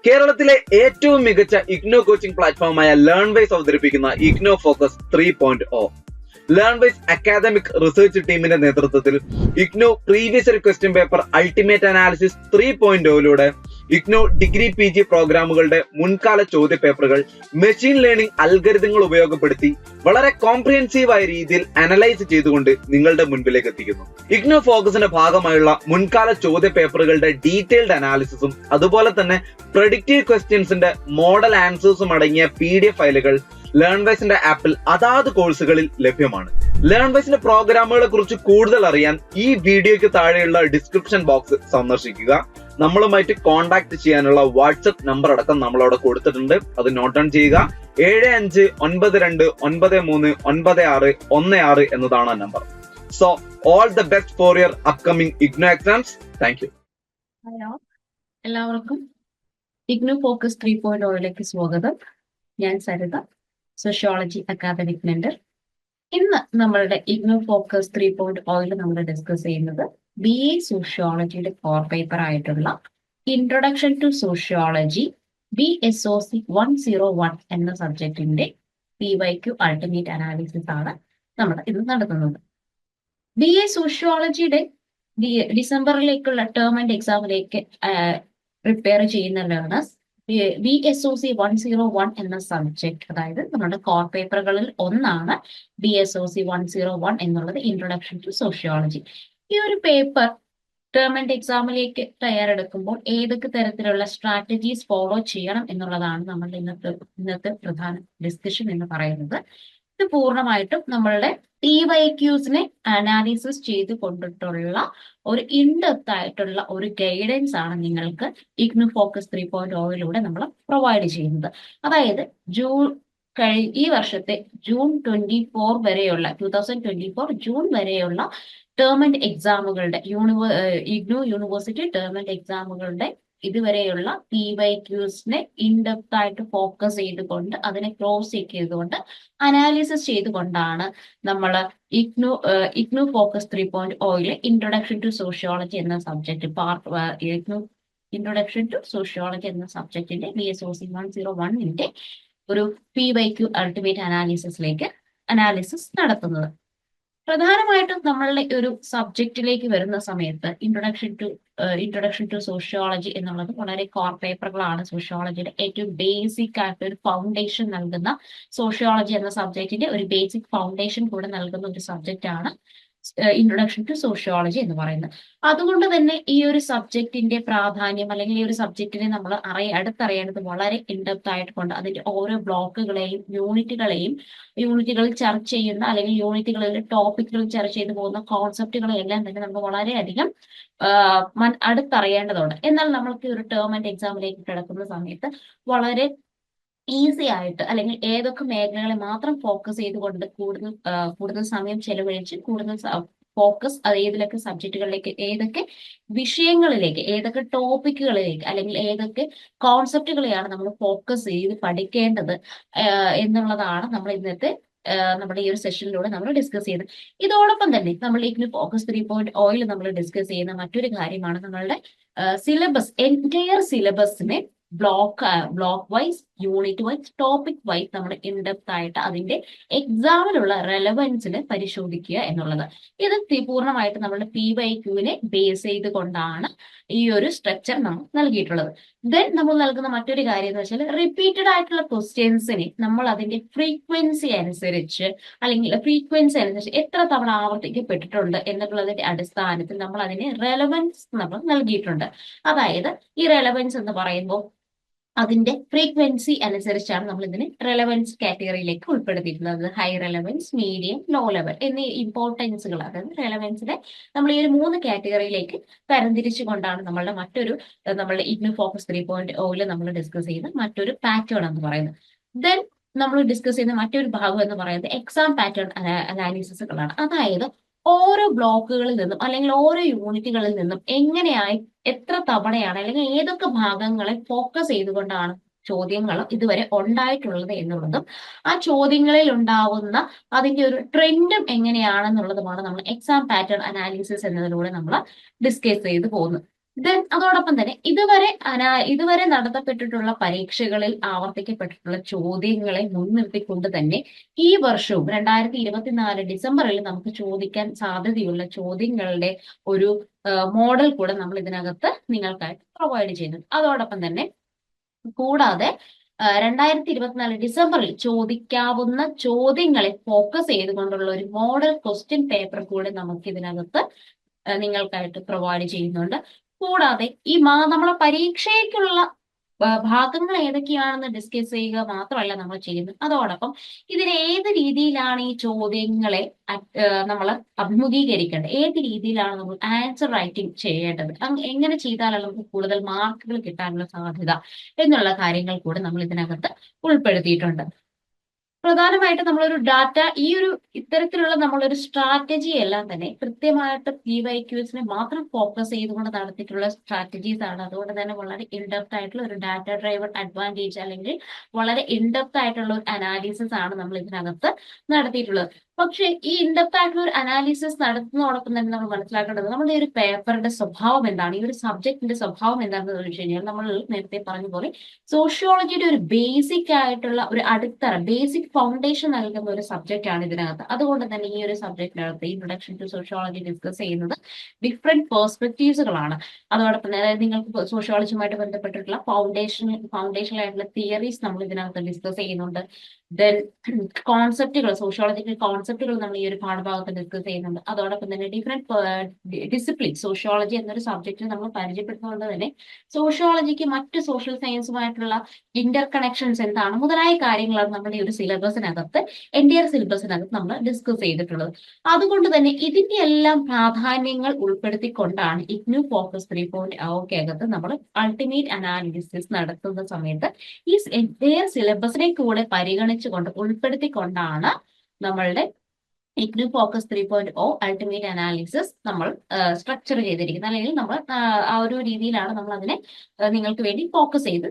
കേരളത്തിലെ ഏറ്റവും മികച്ച ഇഗ്നോ കോച്ചിംഗ് പ്ലാറ്റ്ഫോമായ ലേൺവൈസ് അവതരിപ്പിക്കുന്ന IGNOU focus 3.0. Learnwise academic research ടീമിന്റെ നേതൃത്വത്തിൽ IGNOU previous year question paper ultimate analysis 3.0 IGNOU degree PG പ്രോഗ്രാമുകളുടെ മുൻകാല ചോദ്യ പേപ്പറുകൾ മെഷീൻ ലേണിംഗ് അൽഗരിതങ്ങൾ ഉപയോഗപ്പെടുത്തി വളരെ കോംപ്രിഹെൻസീവായ രീതിയിൽ അനലൈസ് ചെയ്തുകൊണ്ട് നിങ്ങളുടെ മുൻപിലേക്ക് എത്തിക്കുന്നു. ഇഗ്നോ ഫോക്കസിന്റെ ഭാഗമായുള്ള മുൻകാല ചോദ്യ പേപ്പറുകളുടെ ഡീറ്റെയിൽഡ് അനാലിസിസും അതുപോലെ തന്നെ പ്രഡിക്റ്റീവ് ക്വസ്റ്റ്യൻസിന്റെ മോഡൽ ആൻസേഴ്സും അടങ്ങിയ PDF ഫയലുകൾ ലേൺവൈസിന്റെ ആപ്പിൽ അതാത് കോഴ്സുകളിൽ ലഭ്യമാണ്. ലേൺവൈസിന്റെ പ്രോഗ്രാമുകളെ കുറിച്ച് കൂടുതൽ അറിയാൻ ഈ വീഡിയോയ്ക്ക് താഴെയുള്ള ഡിസ്ക്രിപ്ഷൻ ബോക്സ് സന്ദർശിക്കുക. നമ്മളുമായിട്ട് കോൺടാക്ട് ചെയ്യാനുള്ള വാട്സ്ആപ്പ് നമ്പർ അടക്കം നമ്മൾ അവിടെ കൊടുത്തിട്ടുണ്ട്. അത് നോട്ട് ഡൗൺ ചെയ്യുക. 7592939616 എന്നതാണ് ആ number. So all the best for your upcoming IGNOU exams. Thank you. Hello, എല്ലാവർക്കും ഇഗ്നോ ഫോക്കസ് 3.0ലേക്ക് സ്വാഗതം. ഞാൻ സരിത, സോഷ്യോളജി അക്കാദമിക് മെന്റർ. ഇന്ന് നമ്മളുടെ ഇഗ്നോ ഫോക്കസ് 3.0 നമ്മൾ ഡിസ്കസ് ചെയ്യുന്നത് BA സോഷ്യോളജിയുടെ കോർ പേപ്പർ ആയിട്ടുള്ള ഇൻട്രൊഡക്ഷൻ ടു സോഷ്യോളജി BSOC 101 എന്ന സബ്ജക്റ്റിന്റെ PYQ അൾട്ടിമേറ്റ് അനാലിസിസ് ആണ് നമ്മൾ ഇന്ന് നടത്തുന്നത്. BA സോഷ്യോളജിയുടെ ഡിസംബറിലേക്കുള്ള ടേം ആൻഡ് എക്സാമിലേക്ക് പ്രിപ്പയർ ചെയ്യുന്ന ലേണേഴ്സ് BSOC 101 എന്ന സബ്ജക്ട്, അതായത് നമ്മുടെ കോർ പേപ്പറുകളിൽ ഒന്നാണ് BSOC 101 എന്നുള്ളത്, ഇൻട്രൊഡക്ഷൻ ടു സോഷ്യോളജി. ഈ ഒരു പേപ്പർ ടേം ആൻഡ് എക്സാമിലേക്ക് തയ്യാറെടുക്കുമ്പോൾ ഏതൊക്കെ തരത്തിലുള്ള സ്ട്രാറ്റജീസ് ഫോളോ ചെയ്യണം എന്നുള്ളതാണ് നമ്മളുടെ ഇന്നത്തെ പ്രധാന ഡിസ്കഷൻ എന്ന് പറയുന്നത്. ഇത് പൂർണ്ണമായിട്ടും നമ്മളുടെ PYQസിനെ അനാലിസിസ് ചെയ്ത് കൊണ്ടിട്ടുള്ള ഒരു ഇൻഡെപ്ത് ആയിട്ടുള്ള ഒരു ഗൈഡൻസ് ആണ് നിങ്ങൾക്ക് ഇഗ്നോ ഫോക്കസ് 3.0 നമ്മൾ പ്രൊവൈഡ് ചെയ്യുന്നത്. അതായത് ഈ വർഷത്തെ ജൂൺ 24 വരെയുള്ള 2024 ജൂൺ വരെയുള്ള ടേം ആൻഡ് എക്സാമുകളുടെ ഇഗ്നോ യൂണിവേഴ്സിറ്റി ടേം ആൻഡ് എക്സാമുകളുടെ ഇതുവരെയുള്ള PYQസിനെ ഇൻഡെപ്ത് ആയിട്ട് ഫോക്കസ് ചെയ്തുകൊണ്ട് അതിനെ ക്രോസ് ചെക്ക് ചെയ്തുകൊണ്ട് അനാലിസിസ് ചെയ്തുകൊണ്ടാണ് നമ്മൾ IGNOU focus 3.0 introduction to sociology എന്ന സബ്ജക്ട് ഇൻട്രൊഡക്ഷൻ ടു സോഷ്യോളജി എന്ന സബ്ജക്റ്റിന്റെ BSOC 101ന്റെ ഒരു PYQ അൾട്ടിമേറ്റ് അനാലിസിസ് നടത്തുന്നത്. പ്രധാനമായിട്ടും നമ്മളുടെ ഒരു സബ്ജക്റ്റിലേക്ക് വരുന്ന സമയത്ത് ഇൻട്രൊഡക്ഷൻ ടു സോഷ്യോളജി എന്നുള്ളത് വളരെ കോർ പേപ്പറുകളാണ്. സോഷ്യോളജിയുടെ ഏറ്റവും ബേസിക് ആയിട്ട് ഒരു ഫൗണ്ടേഷൻ നൽകുന്ന, സോഷ്യോളജി എന്ന സബ്ജക്റ്റിന്റെ ഒരു ബേസിക് ഫൗണ്ടേഷൻ കൂടെ നൽകുന്ന ഒരു സബ്ജക്റ്റ് ആണ് ഇൻട്രൊഡക്ഷൻ ടു സോഷ്യോളജി എന്ന് പറയുന്നത്. അതുകൊണ്ട് തന്നെ ഈ ഒരു സബ്ജക്റ്റിന്റെ പ്രാധാന്യം, അല്ലെങ്കിൽ ഈ ഒരു സബ്ജക്റ്റിനെ നമ്മൾ അടുത്തറിയേണ്ടത് വളരെ ഇൻഡെപ്ത് ആയിട്ട് കൊണ്ട് അതിന്റെ ഓരോ ബ്ലോക്കുകളെയും യൂണിറ്റുകളിൽ ചർച്ച ചെയ്യുന്ന, അല്ലെങ്കിൽ യൂണിറ്റുകളിലെ ടോപ്പിക്കുകൾ ചർച്ച ചെയ്തു പോകുന്ന കോൺസെപ്റ്റുകളെല്ലാം തന്നെ നമുക്ക് വളരെയധികം അടുത്തറിയേണ്ടതുണ്ട്. എന്നാൽ നമ്മൾക്ക് ഒരു ടേം ആൻഡ് എക്സാമിലേക്ക് കിടക്കുന്ന സമയത്ത് വളരെ ഈസി ആയിട്ട്, അല്ലെങ്കിൽ ഏതൊക്കെ മേഖലകളെ മാത്രം ഫോക്കസ് ചെയ്തുകൊണ്ട് കൂടുതൽ സമയം ചെലവഴിച്ച് കൂടുതൽ ഫോക്കസ് ഏതിലൊക്കെ സബ്ജക്റ്റുകളിലേക്ക്, ഏതൊക്കെ വിഷയങ്ങളിലേക്ക്, ഏതൊക്കെ ടോപ്പിക്കുകളിലേക്ക്, അല്ലെങ്കിൽ ഏതൊക്കെ കോൺസെപ്റ്റുകളെയാണ് നമ്മൾ ഫോക്കസ് ചെയ്ത് പഠിക്കേണ്ടത് എന്നുള്ളതാണ് നമ്മൾ ഇന്നത്തെ നമ്മുടെ ഈ ഒരു സെഷനിലൂടെ നമ്മൾ ഡിസ്കസ് ചെയ്യുന്നത്. ഇതോടൊപ്പം തന്നെ നമ്മൾ ഇഗ്നോ ഫോക്കസ് 3.0 നമ്മൾ ഡിസ്കസ് ചെയ്യുന്ന മറ്റൊരു കാര്യമാണ് നമ്മളുടെ സിലബസ്, എൻറ്റയർ സിലബസിനെ block wise, unit wise, topic wise നമ്മൾ ഇൻഡെപ്ത് ആയിട്ട് അതിന്റെ എക്സാമിലുള്ള റെലവൻസിനെ പരിശോധിക്കുക എന്നുള്ളത്. ഇത് പൂർണ്ണമായിട്ട് നമ്മുടെ PYQവിനെ ബേസ് ചെയ്തുകൊണ്ടാണ് ഈ ഒരു സ്ട്രക്ചർ നമ്മൾ നൽകിയിട്ടുള്ളത്. ദെൻ നമ്മൾ നൽകുന്ന മറ്റൊരു കാര്യം എന്ന് വെച്ചാൽ റിപ്പീറ്റഡ് ആയിട്ടുള്ള ക്വസ്റ്റ്യൻസിനെ നമ്മൾ അതിന്റെ ഫ്രീക്വൻസി അനുസരിച്ച് എത്ര തവണ ആവർത്തിക്കപ്പെട്ടിട്ടുണ്ട് എന്നുള്ളതിന്റെ അടിസ്ഥാനത്തിൽ നമ്മൾ അതിന് റെലവൻസ് നമ്മൾ നൽകിയിട്ടുണ്ട്. അതായത് ഈ റെലവൻസ് എന്ന് പറയുമ്പോൾ അതിന്റെ ഫ്രീക്വൻസി അനുസരിച്ചാണ് നമ്മൾ ഇതിനെ റെലവൻസ് കാറ്റഗറിയിലേക്ക് ഉൾപ്പെടുത്തിയിട്ടുള്ളത്. High relevance, medium, low level എന്നീ ഇമ്പോർട്ടൻസുകൾ, അതായത് റെലവൻസിനെ നമ്മൾ ഈ ഒരു 3 കാറ്റഗറിയിലേക്ക് തരംതിരിച്ചുകൊണ്ടാണ് നമ്മളുടെ ഇഗ്നോ ഫോക്കസ് 3.0 നമ്മൾ ഡിസ്കസ് ചെയ്യുന്ന മറ്റൊരു പാറ്റേൺ എന്ന് പറയുന്നത്. ദെൻ നമ്മൾ ഡിസ്കസ് ചെയ്യുന്ന മറ്റൊരു ഭാഗം എന്ന് പറയുന്നത് എക്സാം പാറ്റേൺ അനാലിസിസുകളാണ്. അതായത് ഓരോ ബ്ലോക്കുകളിൽ നിന്നും, അല്ലെങ്കിൽ ഓരോ യൂണിറ്റുകളിൽ നിന്നും എങ്ങനെയായി, എത്ര തവണയാണ്, അല്ലെങ്കിൽ ഏതൊക്കെ ഭാഗങ്ങളെ ഫോക്കസ് ചെയ്തുകൊണ്ടാണ് ചോദ്യങ്ങൾ ഇതുവരെ ഉണ്ടായിട്ടുള്ളത് എന്നുള്ളതും, ആ ചോദ്യങ്ങളിൽ ഉണ്ടാവുന്ന അതിന്റെ ഒരു ട്രെൻഡും എങ്ങനെയാണെന്നുള്ളതുമാണ് നമ്മൾ എക്സാം പാറ്റേൺ അനാലിസിസ് എന്നതിലൂടെ നമ്മൾ ഡിസ്കസ് ചെയ്ത് പോകുന്നത്. ദെൻ അതോടൊപ്പം തന്നെ ഇതുവരെ നടത്തപ്പെട്ടിട്ടുള്ള പരീക്ഷകളിൽ ആവർത്തിക്കപ്പെട്ടിട്ടുള്ള ചോദ്യങ്ങളെ മുൻനിർത്തിക്കൊണ്ട് തന്നെ ഈ വർഷവും 2024 ഡിസംബറിൽ നമുക്ക് ചോദിക്കാൻ സാധ്യതയുള്ള ചോദ്യങ്ങളുടെ ഒരു മോഡൽ കൂടെ നമ്മൾ ഇതിനകത്ത് നിങ്ങൾക്കായിട്ട് പ്രൊവൈഡ് ചെയ്യുന്നുണ്ട്. അതോടൊപ്പം തന്നെ കൂടാതെ 2024 ഡിസംബറിൽ ചോദിക്കാവുന്ന ചോദ്യങ്ങളെ ഫോക്കസ് ചെയ്തുകൊണ്ടുള്ള ഒരു മോഡൽ ക്വസ്റ്റ്യൻ പേപ്പർ കൂടെ നമുക്ക് ഇതിനകത്ത് നിങ്ങൾക്കായിട്ട് പ്രൊവൈഡ് ചെയ്യുന്നുണ്ട്. കൂടാതെ ഈ നമ്മളെ പരീക്ഷയ്ക്കുള്ള ഭാഗങ്ങൾ ഏതൊക്കെയാണെന്ന് ഡിസ്കസ് ചെയ്യുക മാത്രമല്ല നമ്മൾ ചെയ്യുന്നത്, അതോടൊപ്പം ഇതിന് ഏത് രീതിയിലാണ് ഈ ചോദ്യങ്ങളെ നമ്മൾ അഭിമുഖീകരിക്കേണ്ടത്, ഏത് രീതിയിലാണ് നമ്മൾ ആൻസർ റൈറ്റിംഗ് ചെയ്യേണ്ടത്, എങ്ങനെ ചെയ്താലാണ് നമുക്ക് കൂടുതൽ മാർക്കുകൾ കിട്ടാനുള്ള സാധ്യത എന്നുള്ള കാര്യങ്ങൾ കൂടെ നമ്മൾ ഇതിനകത്ത് ഉൾപ്പെടുത്തിയിട്ടുണ്ട്. പ്രധാനമായിട്ട് നമ്മളൊരു ഇത്തരത്തിലുള്ള നമ്മളൊരു സ്ട്രാറ്റജി എല്ലാം തന്നെ കൃത്യമായിട്ട് PYQസിനെ മാത്രം ഫോക്കസ് ചെയ്തുകൊണ്ട് നടത്തിയിട്ടുള്ള സ്ട്രാറ്റജീസ് ആണ്. അതുകൊണ്ട് തന്നെ വളരെ ഇൻഡെപ്ത് ആയിട്ടുള്ള ഒരു ഡാറ്റ ഡ്രൈവൺ അഡ്വാൻറ്റേജ് അല്ലെങ്കിൽ വളരെ ഇൻഡെപ്ത് ആയിട്ടുള്ള ഒരു അനാലിസിസ് ആണ് നമ്മൾ ഇതിനകത്ത് നടത്തിയിട്ടുള്ളത്. പക്ഷേ ഈ ഇൻഡെപ്ത് ആയിട്ടുള്ള ഒരു അനാലിസിസ് നടത്തുന്നതോടൊപ്പം തന്നെ നമ്മൾ മനസ്സിലാക്കേണ്ടത് നമ്മുടെ ഒരു പേപ്പറിന്റെ സ്വഭാവം എന്താണ്, ഈ ഒരു സബ്ജക്റ്റിന്റെ സ്വഭാവം എന്താണെന്ന് ചോദിച്ചു കഴിഞ്ഞാൽ നമ്മൾ നേരത്തെ പറഞ്ഞ പോലെ സോഷ്യോളജിയുടെ ഒരു ബേസിക് ആയിട്ടുള്ള ഒരു അടിത്തറ, ബേസിക് ഫൗണ്ടേഷൻ നൽകുന്ന ഒരു സബ്ജക്റ്റ് ആണ് ഇതിനകത്ത്. അതുകൊണ്ട് തന്നെ ഈ ഒരു സബ്ജക്റ്റിനകത്ത് ഇൻട്രൊഡക്ഷൻ ടു സോഷ്യോളജി ഡിസ്കസ് ചെയ്യുന്നത് ഡിഫറെന്റ് പേഴ്സ്പെക്റ്റീവ്സുകളാണ്. അതോടൊപ്പം തന്നെ അതായത് നിങ്ങൾക്ക് സോഷ്യോളജിയുമായിട്ട് ബന്ധപ്പെട്ടിട്ടുള്ള ഫൗണ്ടേഷനായിട്ടുള്ള തിയറീസ് നമ്മൾ ഇതിനകത്ത് ഡിസ്കസ് ചെയ്യുന്നുണ്ട്. ദെൻ കോൺസെപ്റ്റുകൾ, സോഷ്യോളജിക്കൽ കോൺസെപ്റ്റുകൾ നമ്മൾ ഈ ഒരു പാഠഭാഗത്ത് ഡിസ്കസ് ചെയ്യുന്നുണ്ട്. അതോടൊപ്പം തന്നെ ഡിഫറെന്റ് ഡിസിപ്ലിൻ, സോഷ്യോളജി എന്നൊരു സബ്ജക്റ്റ് നമ്മൾ പരിചയപ്പെടുത്തുന്നത് തന്നെ സോഷ്യോളജിക്ക് മറ്റ് സോഷ്യൽ സയൻസുമായിട്ടുള്ള ഇന്റർ കണക്ഷൻസ് എന്താണ് മുതലായ കാര്യങ്ങളാണ് നമ്മുടെ ഈ ഒരു സിലബസിനകത്ത് എൻറ്റയർ സിലബസിനകത്ത് നമ്മൾ ഡിസ്കസ് ചെയ്തിട്ടുള്ളത്. അതുകൊണ്ട് തന്നെ ഇതിന്റെ എല്ലാം പ്രാധാന്യങ്ങൾ ഉൾപ്പെടുത്തിക്കൊണ്ടാണ് ഇഗ്നു ഫോക്കസ് 3.0 അകത്ത് നമ്മൾ അൾട്ടിമേറ്റ് അനാലിസിസ് നടത്തുന്ന സമയത്ത് ഈ എൻറ്റയർ സിലബസിനെ കൂടെ പരിഗണിച്ചുകൊണ്ട് ഉൾപ്പെടുത്തിക്കൊണ്ടാണ് നമ്മളുടെ ഇഗ്നു ഫോക്കസ് 3.0 അൾട്ടിമേറ്റ് അനാലിസിസ് നമ്മൾ സ്ട്രക്ചർ ചെയ്തിരിക്കുന്നത്. അല്ലെങ്കിൽ നമ്മൾ ആ ഒരു രീതിയിലാണ് നമ്മൾ അതിനെ നിങ്ങൾക്ക് വേണ്ടി ഫോക്കസ് ചെയ്ത്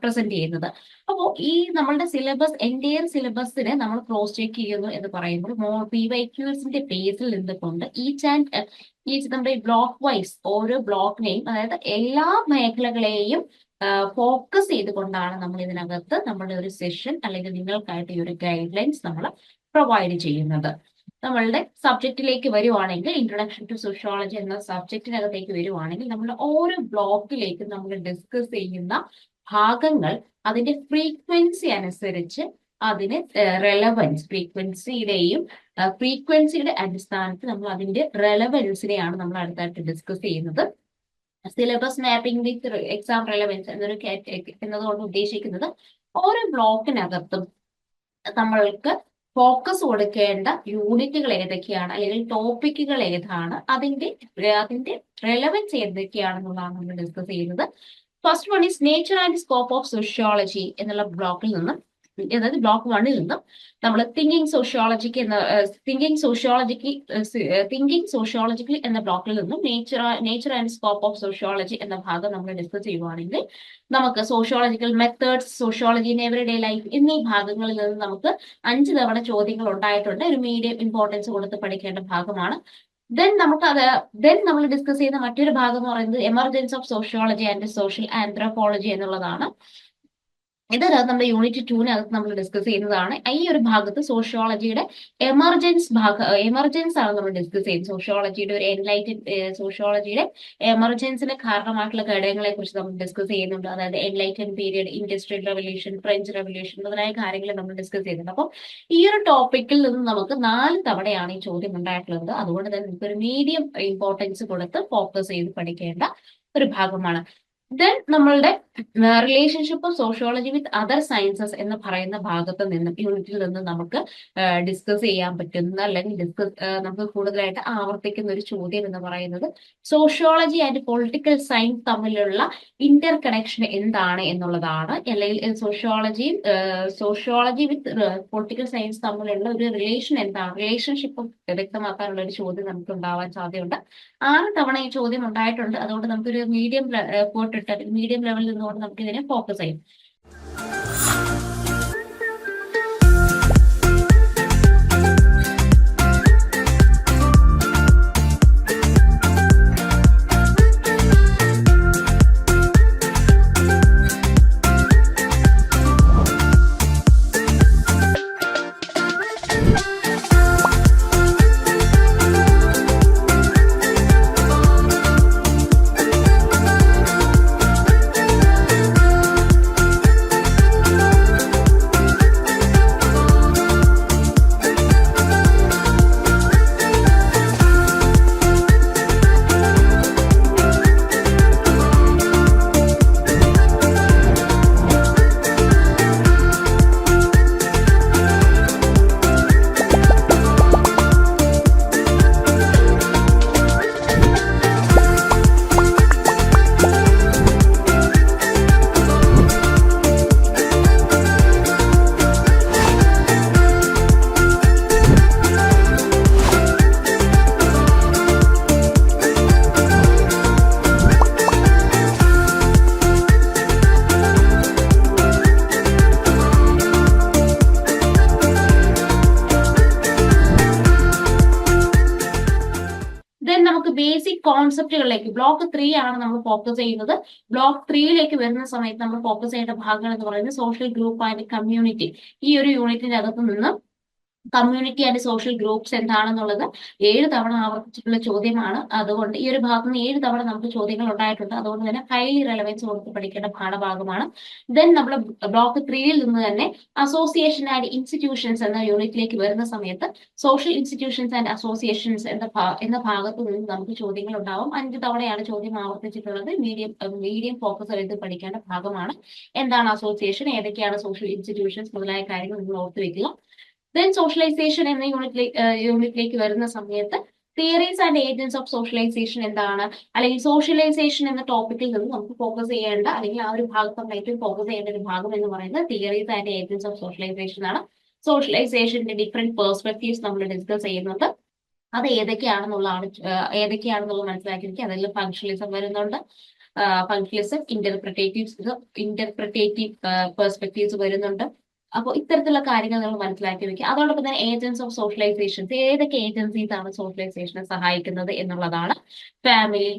പ്രസന്റ് ചെയ്യുന്നത്. അപ്പോൾ ഈ നമ്മളുടെ സിലബസ്, എൻറ്റയർ സിലബസിനെ നമ്മൾ ക്രോസ് ചെക്ക് ചെയ്യുന്നു എന്ന് പറയുമ്പോൾ PYQസിന്റെ ബേസിൽ നിന്നുകൊണ്ട് ഈച്ച് നമ്മുടെ ബ്ലോക്ക് വൈസ് ഓരോ ബ്ലോക്കിനെയും, അതായത് എല്ലാ മേഖലകളെയും ഫോക്കസ് ചെയ്തുകൊണ്ടാണ് നമ്മൾ ഇതിനകത്ത് നമ്മുടെ ഒരു സെഷൻ അല്ലെങ്കിൽ നിങ്ങൾക്കായിട്ട് ഈ ഒരു ഗൈഡ് ലൈൻസ് നമ്മൾ പ്രൊവൈഡ് ചെയ്യുന്നത്. നമ്മളുടെ സബ്ജക്റ്റിലേക്ക് വരുവാണെങ്കിൽ, ഇൻട്രൊഡക്ഷൻ ടു സോഷ്യോളജി എന്ന സബ്ജക്റ്റിനകത്തേക്ക് വരുവാണെങ്കിൽ നമ്മുടെ ഓരോ ബ്ലോക്കിലേക്കും നമ്മൾ ഡിസ്കസ് ചെയ്യുന്ന ഭാഗങ്ങൾ അതിന്റെ ഫ്രീക്വൻസി അനുസരിച്ച് അതിന് ഫ്രീക്വൻസിയുടെ അടിസ്ഥാനത്തിൽ നമ്മൾ അതിന്റെ റെലവൻസിനെയാണ് നമ്മൾ അടുത്തായിട്ട് ഡിസ്കസ് ചെയ്യുന്നത്. Syllabus mapping with exam relevance എന്നതുകൊണ്ട് ഉദ്ദേശിക്കുന്നത് ഓരോ ബ്ലോക്കിനകത്തും നമ്മൾക്ക് ഫോക്കസ് കൊടുക്കേണ്ട യൂണിറ്റുകൾ ഏതൊക്കെയാണ് അല്ലെങ്കിൽ ടോപ്പിക്കുകൾ ഏതാണ്, അതിന്റെ റെലവൻസ് ഏതൊക്കെയാണെന്നുള്ളതാണ് നമ്മൾ ഡിസ്കസ് ചെയ്യുന്നത്. First one is nature and scope of sociology എന്നുള്ള ബ്ലോക്കിൽ നിന്നും, അതായത് ബ്ലോക്ക് 1ൽ നിന്നും നമ്മൾ തിങ്കിങ് സോഷ്യോളജിക്കലി എന്ന ബ്ലോക്കിൽ നിന്നും nature and scope of sociology എന്ന ഭാഗം നമ്മൾ ഡിസ്കസ് ചെയ്യുവാണെങ്കിൽ നമുക്ക് sociological methods, sociology in everyday life എന്നീ ഭാഗങ്ങളിൽ നിന്ന് നമുക്ക് 5 തവണ ചോദ്യങ്ങൾ ഉണ്ടായിട്ടുണ്ട്. ഒരു മീഡിയം ഇമ്പോർട്ടൻസ് കൊടുത്ത് പഠിക്കേണ്ട ഭാഗമാണ്. ദെൻ നമ്മൾ ഡിസ്കസ് ചെയ്യുന്ന മറ്റൊരു ഭാഗം എന്ന് പറയുന്നത് emergence of sociology and social anthropology എന്നുള്ളതാണ്. ഇതിനകത്ത് നമ്മുടെ യൂണിറ്റ് 2 നമ്മൾ ഡിസ്കസ് ചെയ്യുന്നതാണ്. ഈ ഒരു ഭാഗത്ത് സോഷ്യോളജിയുടെ എമർജൻസ് ആണ് നമ്മൾ ഡിസ്കസ് ചെയ്യുന്നത്. സോഷ്യോളജിയുടെ ഒരു സോഷ്യോളജിയുടെ എമർജൻസിന് കാരണമായിട്ടുള്ള ഘടകങ്ങളെ കുറിച്ച് നമ്മൾ ഡിസ്കസ് ചെയ്യുന്നുണ്ട്. അതായത് enlighten period, industrial revolution, French revolution മുതലായ കാര്യങ്ങൾ നമ്മൾ ഡിസ്കസ് ചെയ്യുന്നുണ്ട്. അപ്പോൾ ഈ ഒരു ടോപ്പിക്കിൽ നിന്ന് നമുക്ക് 4 തവണയാണ് ഈ ചോദ്യം ഉണ്ടായിട്ടുള്ളത്. അതുകൊണ്ട് തന്നെ നമുക്ക് ഒരു മീഡിയം ഇമ്പോർട്ടൻസ് കൊടുത്ത് ഫോക്കസ് ചെയ്ത് പഠിക്കേണ്ട ഒരു ഭാഗമാണ്. ദെൻ നമ്മളുടെ relationship of sociology with other sciences എന്ന് പറയുന്ന ഭാഗത്ത് നിന്നും, യൂണിറ്റിൽ നിന്ന് നമുക്ക് ഡിസ്കസ് ചെയ്യാൻ പറ്റുന്ന അല്ലെങ്കിൽ നമുക്ക് കൂടുതലായിട്ട് ആവർത്തിക്കുന്ന ഒരു ചോദ്യം എന്ന് പറയുന്നത് സോഷ്യോളജി ആൻഡ് പൊളിറ്റിക്കൽ സയൻസ് തമ്മിലുള്ള ഇന്റർ കണക്ഷൻ എന്താണ് എന്നുള്ളതാണ്. അല്ലെങ്കിൽ സോഷ്യോളജി വിത്ത് പൊളിറ്റിക്കൽ സയൻസ് തമ്മിലുള്ള ഒരു റിലേഷൻ എന്താണ്, റിലേഷൻഷിപ്പ് വ്യക്തമാക്കാനുള്ള ഒരു ചോദ്യം നമുക്ക് ഉണ്ടാവാൻ സാധ്യതയുണ്ട്. 6 തവണ ഈ ചോദ്യം ഉണ്ടായിട്ടുണ്ട്. അതുകൊണ്ട് നമുക്കൊരു മീഡിയം ലെവലിൽ നിന്നുകൊണ്ട് നമുക്ക് ഇതിനെ ഫോക്കസ് ചെയ്യും. കോൺസെപ്റ്റുകളിലേക്ക് ബ്ലോക്ക് 3 ആണ് നമ്മൾ ഫോക്കസ് ചെയ്യുന്നത്. ബ്ലോക്ക് 3യിലേക്ക് വരുന്ന സമയത്ത് നമ്മൾ ഫോക്കസ് ചെയ്യേണ്ട ഭാഗങ്ങൾ എന്ന് പറയുന്നത് സോഷ്യൽ ഗ്രൂപ്പ് ആൻഡ് കമ്മ്യൂണിറ്റി. ഈ ഒരു യൂണിറ്റിന്റെ അകത്ത് നിന്ന് കമ്മ്യൂണിറ്റി ആൻഡ് സോഷ്യൽ ഗ്രൂപ്പ്സ് എന്താണെന്നുള്ളത് 7 തവണ ആവർത്തിച്ചിട്ടുള്ള ചോദ്യമാണ്. അതുകൊണ്ട് ഈ ഒരു ഭാഗത്ത് നിന്ന് 7 തവണ നമുക്ക് ചോദ്യങ്ങൾ ഉണ്ടായിട്ടുണ്ട്. അതുകൊണ്ട് തന്നെ ഹൈലി റെലവൻസ് കൊടുത്ത് പഠിക്കേണ്ട പാഠഭാഗമാണ്. ദെൻ നമ്മൾ ബ്ലോക്ക് 3യിൽ നിന്ന് തന്നെ അസോസിയേഷൻ ആൻഡ് ഇൻസ്റ്റിറ്റ്യൂഷൻസ് എന്ന യൂണിറ്റിലേക്ക് വരുന്ന സമയത്ത് സോഷ്യൽ ഇൻസ്റ്റിറ്റ്യൂഷൻസ് ആൻഡ് അസോസിയേഷൻസ് എന്ന ഭാഗത്ത് നിന്ന് നമുക്ക് ചോദ്യങ്ങൾ ഉണ്ടാവും. 5 തവണയാണ് ചോദ്യം ആവർത്തിച്ചിട്ടുള്ളത്. മീഡിയം ഫോക്കസ് ചെയ്ത് പഠിക്കേണ്ട ഭാഗമാണ്. എന്താണ് അസോസിയേഷൻ, ഏതൊക്കെയാണ് സോഷ്യൽ ഇൻസ്റ്റിറ്റ്യൂഷൻസ് മുതലായ കാര്യങ്ങൾ നിങ്ങൾ ഓർത്ത് വെക്കുക. ദെൻ സോഷ്യലൈസേഷൻ എന്ന യൂണിറ്റിലേക്ക് വരുന്ന സമയത്ത് theories and agents of socialisation എന്താണ്, അല്ലെങ്കിൽ സോഷ്യലൈസേഷൻ എന്ന ടോപ്പിക്കിൽ നിന്ന് നമുക്ക് ഫോക്കസ് ചെയ്യേണ്ട, അല്ലെങ്കിൽ ആ ഒരു ഭാഗത്ത് നമ്മൾ ഏറ്റവും ഫോക്കസ് ചെയ്യേണ്ട ഒരു ഭാഗം എന്ന് പറയുന്നത് theories and agents of socialisation ആണ്. സോഷ്യലൈസേഷന്റെ ഡിഫറെന്റ് പെർസ്പെക്റ്റീവ്സ് നമ്മൾ ഡിസ്കസ് ചെയ്യുന്നുണ്ട്. അത് ഏതൊക്കെയാണെന്നുള്ളത് മനസ്സിലാക്കിയിരിക്കുക. അതിൽ ഫങ്ഷണലിസം വരുന്നുണ്ട്, ഫങ്ഷണലിസം, ഇന്റർപ്രിറ്റേറ്റീവ് പെർസ്പെക്റ്റീവ്സ് വരുന്നുണ്ട്. അപ്പോൾ ഇത്തരത്തിലുള്ള കാര്യങ്ങൾ നമ്മൾ മനസ്സിലാക്കി വെക്കുക. അതോടൊപ്പം തന്നെ ഏജൻസ് ഓഫ് സോഷ്യലൈസേഷൻസ്, ഏതൊക്കെ ഏജൻസീസ് ആണ് സോഷ്യലൈസേഷനെ സഹായിക്കുന്നത് എന്നുള്ളതാണ്. ഫാമിലി,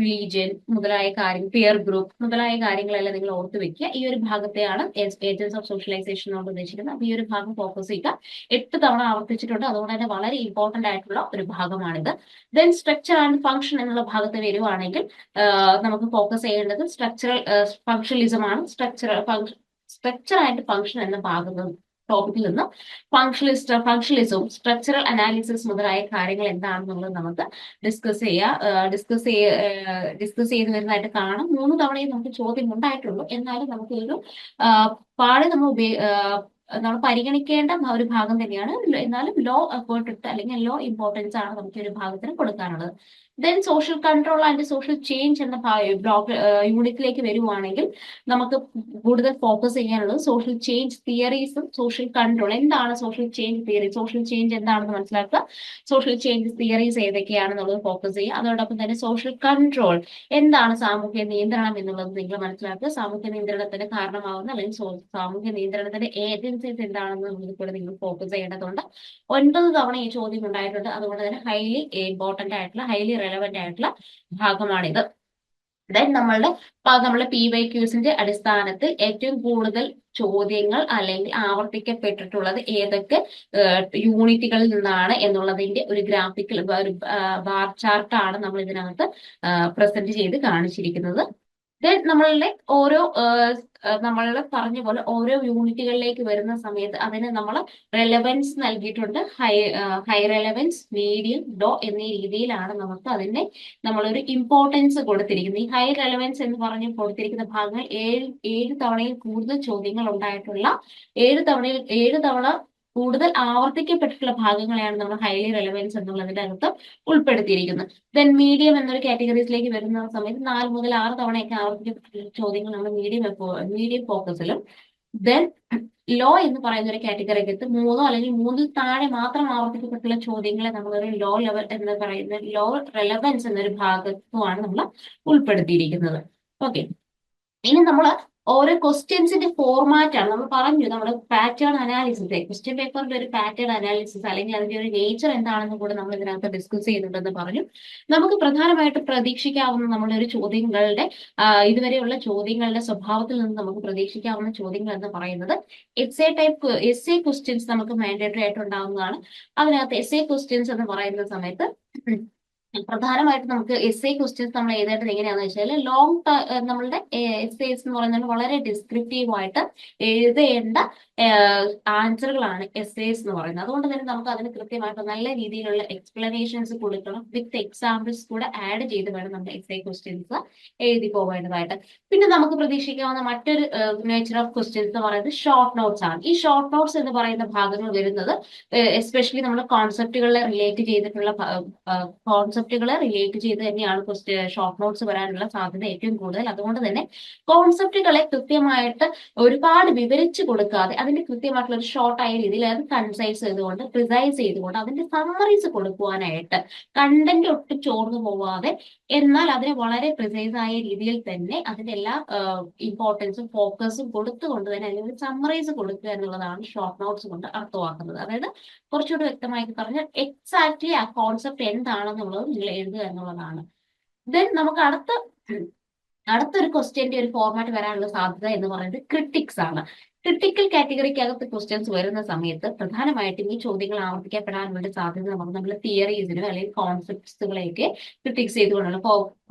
റിലീജിയൻ മുതലായ കാര്യങ്ങൾ, പിയർ ഗ്രൂപ്പ് മുതലായ കാര്യങ്ങളെല്ലാം നിങ്ങൾ ഓർത്ത് വെക്കുക. ഈ ഒരു ഭാഗത്തെയാണ് ഏജൻസ് ഓഫ് സോഷ്യലൈസേഷൻ കൊണ്ട് ഉദ്ദേശിക്കുന്നത്. അപ്പൊ ഈ ഒരു ഭാഗം ഫോക്കസ് ചെയ്യുക. 8 തവണ ആവർത്തിച്ചിട്ടുണ്ട്. അതുകൊണ്ട് തന്നെ വളരെ ഇമ്പോർട്ടന്റ് ആയിട്ടുള്ള ഒരു ഭാഗമാണിത്. ദെൻ സ്ട്രക്ചർ ആൻഡ് ഫംഗ്ഷൻ എന്നുള്ള ഭാഗത്ത് വരുവാണെങ്കിൽ നമുക്ക് ഫോക്കസ് ചെയ്യേണ്ടത് ഫങ്ഷണലിസം ആണ്. സ്ട്രക്ചർ ആൻഡ് ഫംഗ്ഷൻ എന്ന ടോപ്പിക്കിൽ നിന്ന് ഫങ്ഷണലിസവും സ്ട്രക്ചറൽ അനാലിസിസ് മുതലായ കാര്യങ്ങൾ എന്താണെന്നുള്ളത് നമുക്ക് ഡിസ്കസ് ചെയ്ത് വരുന്നതായിട്ട് കാണാം. 3 തവണയും നമുക്ക് ചോദ്യം ഉണ്ടായിട്ടുള്ളൂ. എന്നാലും നമുക്ക് ഒരു പാടെ നമ്മൾ പരിഗണിക്കേണ്ട ഒരു ഭാഗം തന്നെയാണ്. എന്നാലും ലോ എഫേർട്ട് ഇട്ട് അല്ലെങ്കിൽ ലോ ഇമ്പോർട്ടൻസ് ആണ് നമുക്ക് ഒരു ഭാഗത്തിന് കൊടുക്കാനുള്ളത്. Then social control and social change എന്ന യൂണിറ്റിലേക്ക് വരുവാണെങ്കിൽ നമുക്ക് കൂടുതൽ ഫോക്കസ് ചെയ്യാനുള്ളത് സോഷ്യൽ ചേഞ്ച് തിയറീസും സോഷ്യൽ കൺട്രോൾ. എന്താണ് social change theory, social change എന്താണെന്ന് മനസ്സിലാക്കുക, സോഷ്യൽ ചേഞ്ച് തിയറീസ് ഏതൊക്കെയാണെന്നുള്ളത് ഫോക്കസ് ചെയ്യുക. അതോടൊപ്പം തന്നെ സോഷ്യൽ കൺട്രോൾ എന്താണ്, സാമൂഹ്യ നിയന്ത്രണം എന്നുള്ളത് നിങ്ങൾ മനസ്സിലാക്കുക. സാമൂഹ്യ നിയന്ത്രണത്തിന് കാരണമാകുന്ന അല്ലെങ്കിൽ സാമൂഹ്യ നിയന്ത്രണത്തിന്റെ ഏജൻസീസ് എന്താണെന്ന് നമ്മൾ കൂടെ നിങ്ങൾ ഫോക്കസ് ചെയ്യേണ്ടതുണ്ട്. 9 തവണ ഈ ചോദ്യം ഉണ്ടായിട്ടുണ്ട്. അതുകൊണ്ട് തന്നെ ഹൈലി ഇമ്പോർട്ടന്റ് ആയിട്ടുള്ള, ഹൈലി റെലവന്റ് ആയിട്ടുള്ള ഭാഗമാണിത്. ദെൻ നമ്മളുടെ PYQs അടിസ്ഥാനത്തിൽ ഏറ്റവും കൂടുതൽ ചോദ്യങ്ങൾ അല്ലെങ്കിൽ ആവർത്തിക്കപ്പെട്ടിട്ടുള്ളത് ഏതൊക്കെ യൂണിറ്റുകളിൽ നിന്നാണ് എന്നുള്ളതിന്റെ ഒരു ഗ്രാഫിക്കൽ, ഒരു ബാർ ചാർട്ടാണ് നമ്മൾ ഇതിനകത്ത് പ്രസന്റ് ചെയ്ത് കാണിച്ചിരിക്കുന്നത്. ദെൻ നമ്മൾ പറഞ്ഞ പോലെ ഓരോ യൂണിറ്റുകളിലേക്ക് വരുന്ന സമയത്ത് അതിന് നമ്മൾ റെലവൻസ് നൽകിയിട്ടുണ്ട്. ഹൈ റെലവൻസ്, മീഡിയം, ലോ എന്നീ രീതിയിലാണ് നമുക്ക് അതിന്റെ നമ്മളൊരു ഇമ്പോർട്ടൻസ് കൊടുത്തിരിക്കുന്നത്. ഈ ഹൈ റെലവൻസ് എന്ന് പറഞ്ഞ് കൊടുത്തിരിക്കുന്ന ഭാഗങ്ങൾ 7 തവണയിൽ കൂടുതൽ ചോദ്യങ്ങൾ ഉണ്ടായിട്ടുള്ള, 7 തവണ കൂടുതൽ ആവർത്തിക്കപ്പെട്ടിട്ടുള്ള ഭാഗങ്ങളെയാണ് നമ്മൾ ഹൈലി റെലവൻസ് എന്നുള്ളതിന്റെ അകത്ത് ഉൾപ്പെടുത്തിയിരിക്കുന്നത്. ദെൻ മീഡിയം എന്നൊരു കാറ്റഗറീസിലേക്ക് വരുന്ന സമയത്ത് 4 മുതൽ 6 തവണയൊക്കെ ആവർത്തിക്കപ്പെട്ടിട്ടുള്ള ചോദ്യങ്ങൾ നമ്മൾ മീഡിയം ഫോക്കസിലും, ദെൻ ലോ എന്ന് പറയുന്ന ഒരു കാറ്റഗറിക്കകത്ത് 3 അല്ലെങ്കിൽ 3ൽ താഴെ മാത്രം ആവർത്തിക്കപ്പെട്ടുള്ള ചോദ്യങ്ങളെ നമ്മളൊരു ലോ ലെവൽ എന്ന് പറയുന്ന ലോ റെലവൻസ് എന്നൊരു ഭാഗത്തുമാണ് നമ്മൾ ഉൾപ്പെടുത്തിയിരിക്കുന്നത്. ഓക്കെ, ഇനി നമ്മൾ ഓരോ ക്വസ്റ്റ്യൻസിന്റെ ഫോർമാറ്റ് ആണ് നമ്മൾ പറഞ്ഞു. നമ്മുടെ പാറ്റേൺ അനാലിസിസ്, ക്വസ്റ്റ്യൻ പേപ്പറിന്റെ ഒരു പാറ്റേൺ അനാലിസിസ് അല്ലെങ്കിൽ അതിന്റെ ഒരു നേച്ചർ എന്താണെന്ന് കൂടെ നമ്മൾ ഇതിനകത്ത് ഡിസ്കസ് ചെയ്യുന്നുണ്ടെന്ന് പറഞ്ഞു. നമുക്ക് പ്രധാനമായിട്ട് പ്രതീക്ഷിക്കാവുന്ന നമ്മുടെ ഒരു ചോദ്യങ്ങളുടെ ഇതുവരെയുള്ള ചോദ്യങ്ങളുടെ സ്വഭാവത്തിൽ നിന്ന് നമുക്ക് പ്രതീക്ഷിക്കാവുന്ന ചോദ്യങ്ങൾ എന്ന് പറയുന്നത് എസ് എ ക്വസ്റ്റ്യൻസ് നമുക്ക് മാൻഡേറ്ററി ആയിട്ട് ഉണ്ടാവുന്നതാണ്. അതിനകത്ത് എസ് എ ക്വസ്റ്റ്യൻസ് എന്ന് പറയുന്ന സമയത്ത് പ്രധാനമായിട്ട് നമുക്ക് എസ് ക്വസ്റ്റ്യൻസ് നമ്മൾ എഴുതേണ്ടത് എങ്ങനെയാണെന്ന് വെച്ചാൽ നമ്മളുടെ എസ് എന്ന് പറയുന്നത് വളരെ ഡിസ്ക്രിപ്റ്റീവ് ആയിട്ട് എഴുതേണ്ട ആൻസറുകളാണ് എസ് എന്ന് പറയുന്നത്. അതുകൊണ്ട് തന്നെ നമുക്ക് അതിന് കൃത്യമായിട്ട് നല്ല രീതിയിലുള്ള എക്സ്പ്ലനേഷൻസ് കൊടുക്കണം. വിത്ത് എക്സാമ്പിൾസ് കൂടെ ആഡ് ചെയ്ത് വേണം നമ്മൾ എസ് ക്വസ്റ്റ്യൻസ് എഴുതി പോകേണ്ടതായിട്ട്. പിന്നെ നമുക്ക് പ്രതീക്ഷിക്കാവുന്ന മറ്റൊരു നേച്ചർ ഓഫ് ക്വസ്റ്റ്യൻസ് എന്ന് പറയുന്നത് ഷോർട്ട് നോട്ട്സ് ആണ്. ഈ ഷോർട്ട് നോട്ട്സ് എന്ന് പറയുന്ന ഭാഗങ്ങൾ വരുന്നത് എസ്പെഷ്യലി നമ്മൾ കോൺസെപ്റ്റുകളെ റിലേറ്റ് ചെയ്ത് തന്നെയാണ് ഷോർട്ട് നോട്ട്സ് വരാനുള്ള സാധ്യത ഏറ്റവും കൂടുതൽ. അതുകൊണ്ട് തന്നെ കോൺസെപ്റ്റുകളെ കൃത്യമായിട്ട് ഒരുപാട് വിവരിച്ചു കൊടുക്കാതെ അതിന്റെ കൃത്യമായിട്ടുള്ള ഒരു ഷോർട്ട് ആയ രീതിയിൽ അത് കൺസൈസ് ചെയ്തുകൊണ്ട്, പ്രിസൈസ് ചെയ്തുകൊണ്ട് അതിന്റെ സമ്മറീസ് കൊടുക്കുവാനായിട്ട്, കണ്ടന്റ് ഒട്ടും ചോർന്നു പോവാതെ എന്നാൽ അതിനെ വളരെ പ്രിസൈസ് ആയ രീതിയിൽ തന്നെ അതിന്റെ എല്ലാ ഇമ്പോർട്ടൻസും ഫോക്കസും കൊടുത്തുകൊണ്ട് തന്നെ അതിനൊരു സമ്മറൈസ് കൊടുക്കുക എന്നുള്ളതാണ് ഷോർട്ട് നോട്ട്സ് കൊണ്ട് അർത്ഥമാക്കുന്നത്. അതായത് കുറച്ചുകൂടി വ്യക്തമായി പറഞ്ഞാൽ എക്സാക്ട്ലി ആ കോൺസെപ്റ്റ് എന്താണെന്നുള്ളത് നിങ്ങൾ എഴുതുക എന്നുള്ളതാണ്. ദെൻ നമുക്ക് അടുത്തൊരു ക്വസ്റ്റ്യന്റെ ഒരു ഫോർമാറ്റ് വരാനുള്ള സാധ്യത എന്ന് പറയുന്നത് ക്രിട്ടിക്സ് ആണ്. ക്രിട്ടിക്കൽ കാറ്റഗറിക്കകത്ത് ക്വസ്റ്റ്യൻസ് വരുന്ന സമയത്ത് പ്രധാനമായിട്ടും ഈ ചോദ്യങ്ങൾ ആവർത്തിക്കപ്പെടാനുള്ള സാധ്യത നമ്മൾ തിയറീസിനും അല്ലെങ്കിൽ കോൺസെപ്റ്റ്സുകളെയൊക്കെ ക്രിട്ടിക്സ് ചെയ്തുകൊണ്ടുള്ള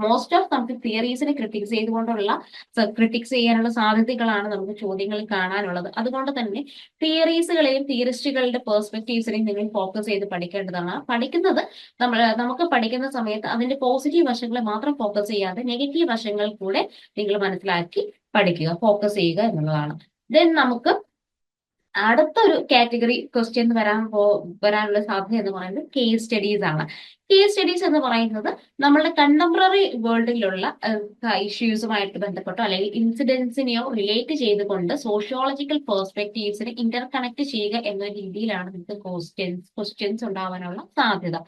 മോസ്റ്റ് ഓഫ് നമുക്ക് തിയറീസിനെ ക്രിട്ടിക്സ് ചെയ്യാനുള്ള സാധ്യതകളാണ് നമുക്ക് ചോദ്യങ്ങളിൽ കാണാനുള്ളത്. അതുകൊണ്ട് തന്നെ തിയറീസുകളെയും തിയറിസ്റ്റുകളുടെ പെർസ്പെക്റ്റീവ്സിനെയും നിങ്ങൾ ഫോക്കസ് ചെയ്ത് പഠിക്കേണ്ടതാണ്. നമുക്ക് പഠിക്കുന്ന സമയത്ത് അതിന്റെ പോസിറ്റീവ് വശങ്ങളെ മാത്രം ഫോക്കസ് ചെയ്യാതെ നെഗറ്റീവ് വശങ്ങൾ കൂടെ നിങ്ങൾ മനസ്സിലാക്കി പഠിക്കുക, ഫോക്കസ് ചെയ്യുക എന്നുള്ളതാണ്. ദെൻ നമുക്ക് അടുത്തൊരു കാറ്റഗറി ക്വസ്റ്റ്യൻ വരാനുള്ള സാധ്യത എന്ന് പറയുന്നത് കേസ് സ്റ്റഡീസ് ആണ്. കേസ് സ്റ്റഡീസ് എന്ന് പറയുന്നത് നമ്മളുടെ കണ്ടംപററി വേൾഡിലുള്ള ഇഷ്യൂസുമായിട്ട് ബന്ധപ്പെട്ടോ അല്ലെങ്കിൽ ഇൻസിഡൻസിനെയോ റിലേറ്റ് ചെയ്തുകൊണ്ട് സോഷ്യോളജിക്കൽ പെർസ്പെക്റ്റീവ്സിനെ ഇന്റർ കണക്ട് ചെയ്യുക എന്ന രീതിയിലാണ് നിങ്ങൾക്ക് ക്വസ്റ്റ്യൻസ് ഉണ്ടാവാനുള്ള സാധ്യത.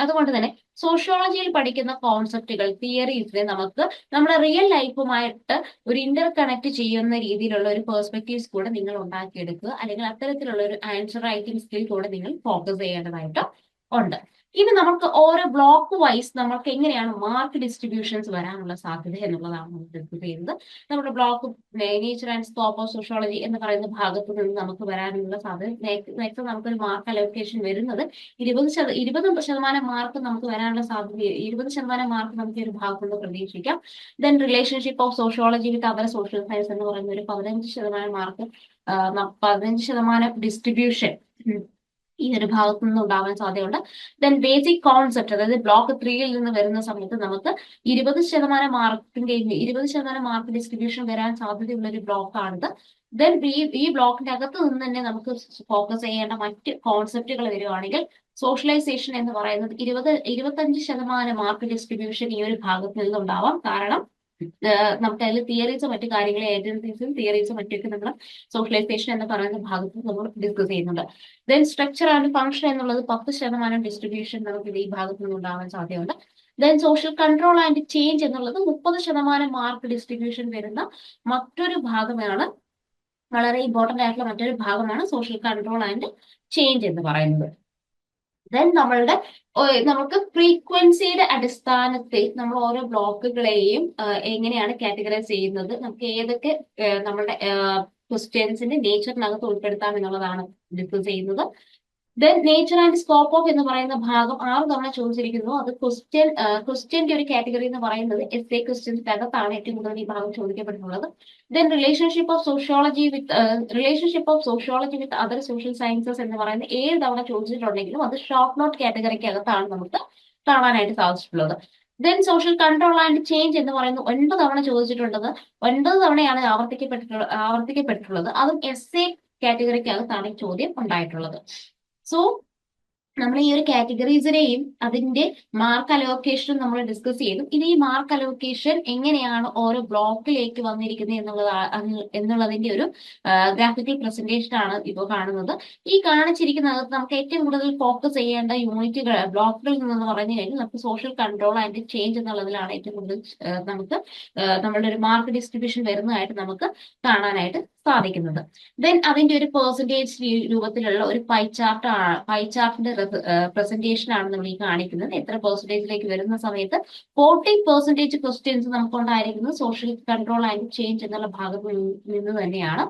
അതുകൊണ്ട് തന്നെ സോഷ്യോളജിയിൽ പഠിക്കുന്ന കോൺസെപ്റ്റുകൾ, തിയറീസിനെ നമുക്ക് നമ്മുടെ റിയൽ ലൈഫുമായിട്ട് ഒരു ഇന്റർ കണക്ട് ചെയ്യുന്ന രീതിയിലുള്ള ഒരു പെർസ്പെക്റ്റീവ്സ് കൂടെ നിങ്ങൾ ഉണ്ടാക്കിയെടുക്കുക, അല്ലെങ്കിൽ അത്തരത്തിലുള്ള ഒരു ആൻസർ റൈറ്റിംഗ് സ്കിൽ കൂടെ നിങ്ങൾ ഫോക്കസ് ചെയ്യേണ്ടതായിട്ട് ഉണ്ട്. ഇനി നമുക്ക് ഓരോ ബ്ലോക്ക് വൈസ് നമുക്ക് എങ്ങനെയാണ് മാർക്ക് ഡിസ്ട്രിബ്യൂഷൻസ് വരാനുള്ള സാധ്യത എന്നുള്ളതാണ് നമ്മൾ ഡിസ്കസ് ചെയ്യുന്നത്. നമ്മുടെ block nature and scope of sociology എന്ന് പറയുന്ന ഭാഗത്ത് നിന്ന് നമുക്ക് വരാനുള്ള സാധ്യത, നേരത്തെ നമുക്കൊരു മാർക്ക് അലോക്കേഷൻ വരുന്നത് 20% മാർക്ക് നമുക്ക് വരാനുള്ള സാധ്യത, 20% മാർക്ക് നമുക്ക് ഒരു ഭാഗത്ത് നിന്ന് പ്രതീക്ഷിക്കാം. Then relationship of sociology with other social science എന്ന് പറയുന്ന ഒരു 15% മാർക്ക്, 15% ഡിസ്ട്രിബ്യൂഷൻ ഈ ഒരു ഭാഗത്തു നിന്ന് ഉണ്ടാവാൻ സാധ്യതയുണ്ട്. ദെൻ ബേസിക് കോൺസെപ്റ്റ്, അതായത് ബ്ലോക്ക് 3യിൽ നിന്ന് വരുന്ന സമയത്ത് നമുക്ക് 20% മാർക്ക് ഡിസ്ട്രിബ്യൂഷൻ വരാൻ സാധ്യതയുള്ള ഒരു ബ്ലോക്കാണിത്. ദെൻ ഈ ബ്ലോക്കിന്റെ അകത്ത് നിന്ന് തന്നെ നമുക്ക് ഫോക്കസ് ചെയ്യേണ്ട മറ്റ് കോൺസെപ്റ്റുകൾ വരുവാണെങ്കിൽ സോഷ്യലൈസേഷൻ എന്ന് പറയുന്നത് 25% മാർക്ക് ഡിസ്ട്രിബ്യൂഷൻ ഈ ഒരു ഭാഗത്ത് നിന്നുണ്ടാവാം. കാരണം നമുക്ക് അതിൽ തിയറീസും മറ്റു കാര്യങ്ങളെ ഏജൻസീസും തിയറീസും മറ്റൊക്കെ നമ്മൾ സോഷ്യലൈസേഷൻ എന്ന് പറയുന്ന ഭാഗത്ത് നമ്മൾ ഡിസ്കസ് ചെയ്യുന്നുണ്ട്. ദെൻ സ്ട്രക്ചർ ആൻഡ് ഫംഗ്ഷൻ എന്നുള്ളത് 10% ഡിസ്ട്രിബ്യൂഷൻ നമുക്ക് ഈ ഭാഗത്ത് നിന്ന് ഉണ്ടാവാൻ സാധ്യതയുണ്ട്. Then social control and change എന്നുള്ളത് 30% മാർക്ക് ഡിസ്ട്രിബ്യൂഷൻ വരുന്ന മറ്റൊരു ഭാഗമാണ്, വളരെ ഇമ്പോർട്ടന്റ് ആയിട്ടുള്ള മറ്റൊരു ഭാഗമാണ് സോഷ്യൽ കൺട്രോൾ ആൻഡ് ചേഞ്ച് എന്ന് പറയുന്നത്. ദെൻ നമുക്ക് ഫ്രീക്വൻസിയുടെ അടിസ്ഥാനത്തിൽ നമ്മൾ ഓരോ ബ്ലോക്കുകളെയും എങ്ങനെയാണ് കാറ്റഗറൈസ് ചെയ്യുന്നത്, നമുക്ക് ഏതൊക്കെ നമ്മളുടെ ക്വസ്റ്റ്യൻസിന്റെ നേച്ചറിനകത്ത് ഉൾപ്പെടുത്താം എന്നുള്ളതാണ് ഡിസ്കസ് ചെയ്യുന്നത്. Then nature and scope of എന്ന് പറയുന്ന ഭാഗം 6 തവണ ചോദിച്ചിരിക്കുന്നു. അത് ക്വസ്റ്റ്യന്റെ ഒരു കാറ്റഗറി എന്ന് പറയുന്നത് എസ് എ ക്വസ്റ്റ്യൻസിന്റെ അകത്താണ് ഏറ്റവും കൂടുതൽ ഈ ഭാഗം ചോദിക്കപ്പെട്ടിട്ടുള്ളത്. Then relationship of sociology with other social sciences എന്ന് പറയുന്ന 7 തവണ ചോദിച്ചിട്ടുണ്ടെങ്കിലും അത് ഷോർട്ട് നോട്ട് കാറ്റഗറിക്ക് അകത്താണ് നമുക്ക് കാണാനായിട്ട് സാധിച്ചിട്ടുള്ളത്. Then social control and change എന്ന് പറയുന്നത് 9 തവണ ചോദിച്ചിട്ടുള്ളത്, 9 തവണയാണ് ആവർത്തിക്കപ്പെട്ടിട്ടുള്ളത്. അതും എസ് എ കാറ്റഗറിക്ക് അകത്താണ് ഈ ചോദ്യം ഉണ്ടായിട്ടുള്ളത്. സോ നമ്മൾ ഈ ഒരു കാറ്റഗറീസിനെയും അതിന്റെ മാർക്ക് അലോക്കേഷനും നമ്മൾ ഡിസ്കസ് ചെയ്തു. ഇനി ഈ മാർക്ക് അലോക്കേഷൻ എങ്ങനെയാണ് ഓരോ ബ്ലോക്കിലേക്ക് വന്നിരിക്കുന്നത് എന്നുള്ളതിന്റെ ഒരു ഗ്രാഫിക്കൽ പ്രസന്റേഷൻ ആണ് ഇപ്പോൾ കാണുന്നത്. ഈ കാണിച്ചിരിക്കുന്നത് നമുക്ക് ഏറ്റവും കൂടുതൽ ഫോക്കസ് ചെയ്യേണ്ട യൂണിറ്റുകൾ ബ്ലോക്കുകളിൽ നിന്ന് പറഞ്ഞു കഴിഞ്ഞാൽ നമുക്ക് സോഷ്യൽ കൺട്രോൾ ആൻഡ് ചേഞ്ച് എന്നുള്ളതിലാണ് ഏറ്റവും കൂടുതൽ നമ്മളുടെ ഒരു മാർക്ക് ഡിസ്ട്രിബ്യൂഷൻ വരുന്നതായിട്ട് നമുക്ക് കാണാനായിട്ട് സാധിക്കുന്നത്. ദെൻ അതിന്റെ ഒരു പെർസെന്റേജ് രൂപത്തിലുള്ള ഒരു പൈ ചാർട്ടിന്റെ പ്രസന്റേഷൻ ആണ് നമ്മൾ ഈ കാണിക്കുന്നത്. എത്ര പെർസെന്റേജിലേക്ക് വരുന്ന സമയത്ത് 40% ക്വസ്റ്റ്യൻസ് നമുക്കുണ്ടായിരിക്കുന്നത് സോഷ്യൽ കൺട്രോൾ ആൻഡ് ചേഞ്ച് എന്നുള്ള ഭാഗത്ത് നിന്ന് തന്നെയാണ്.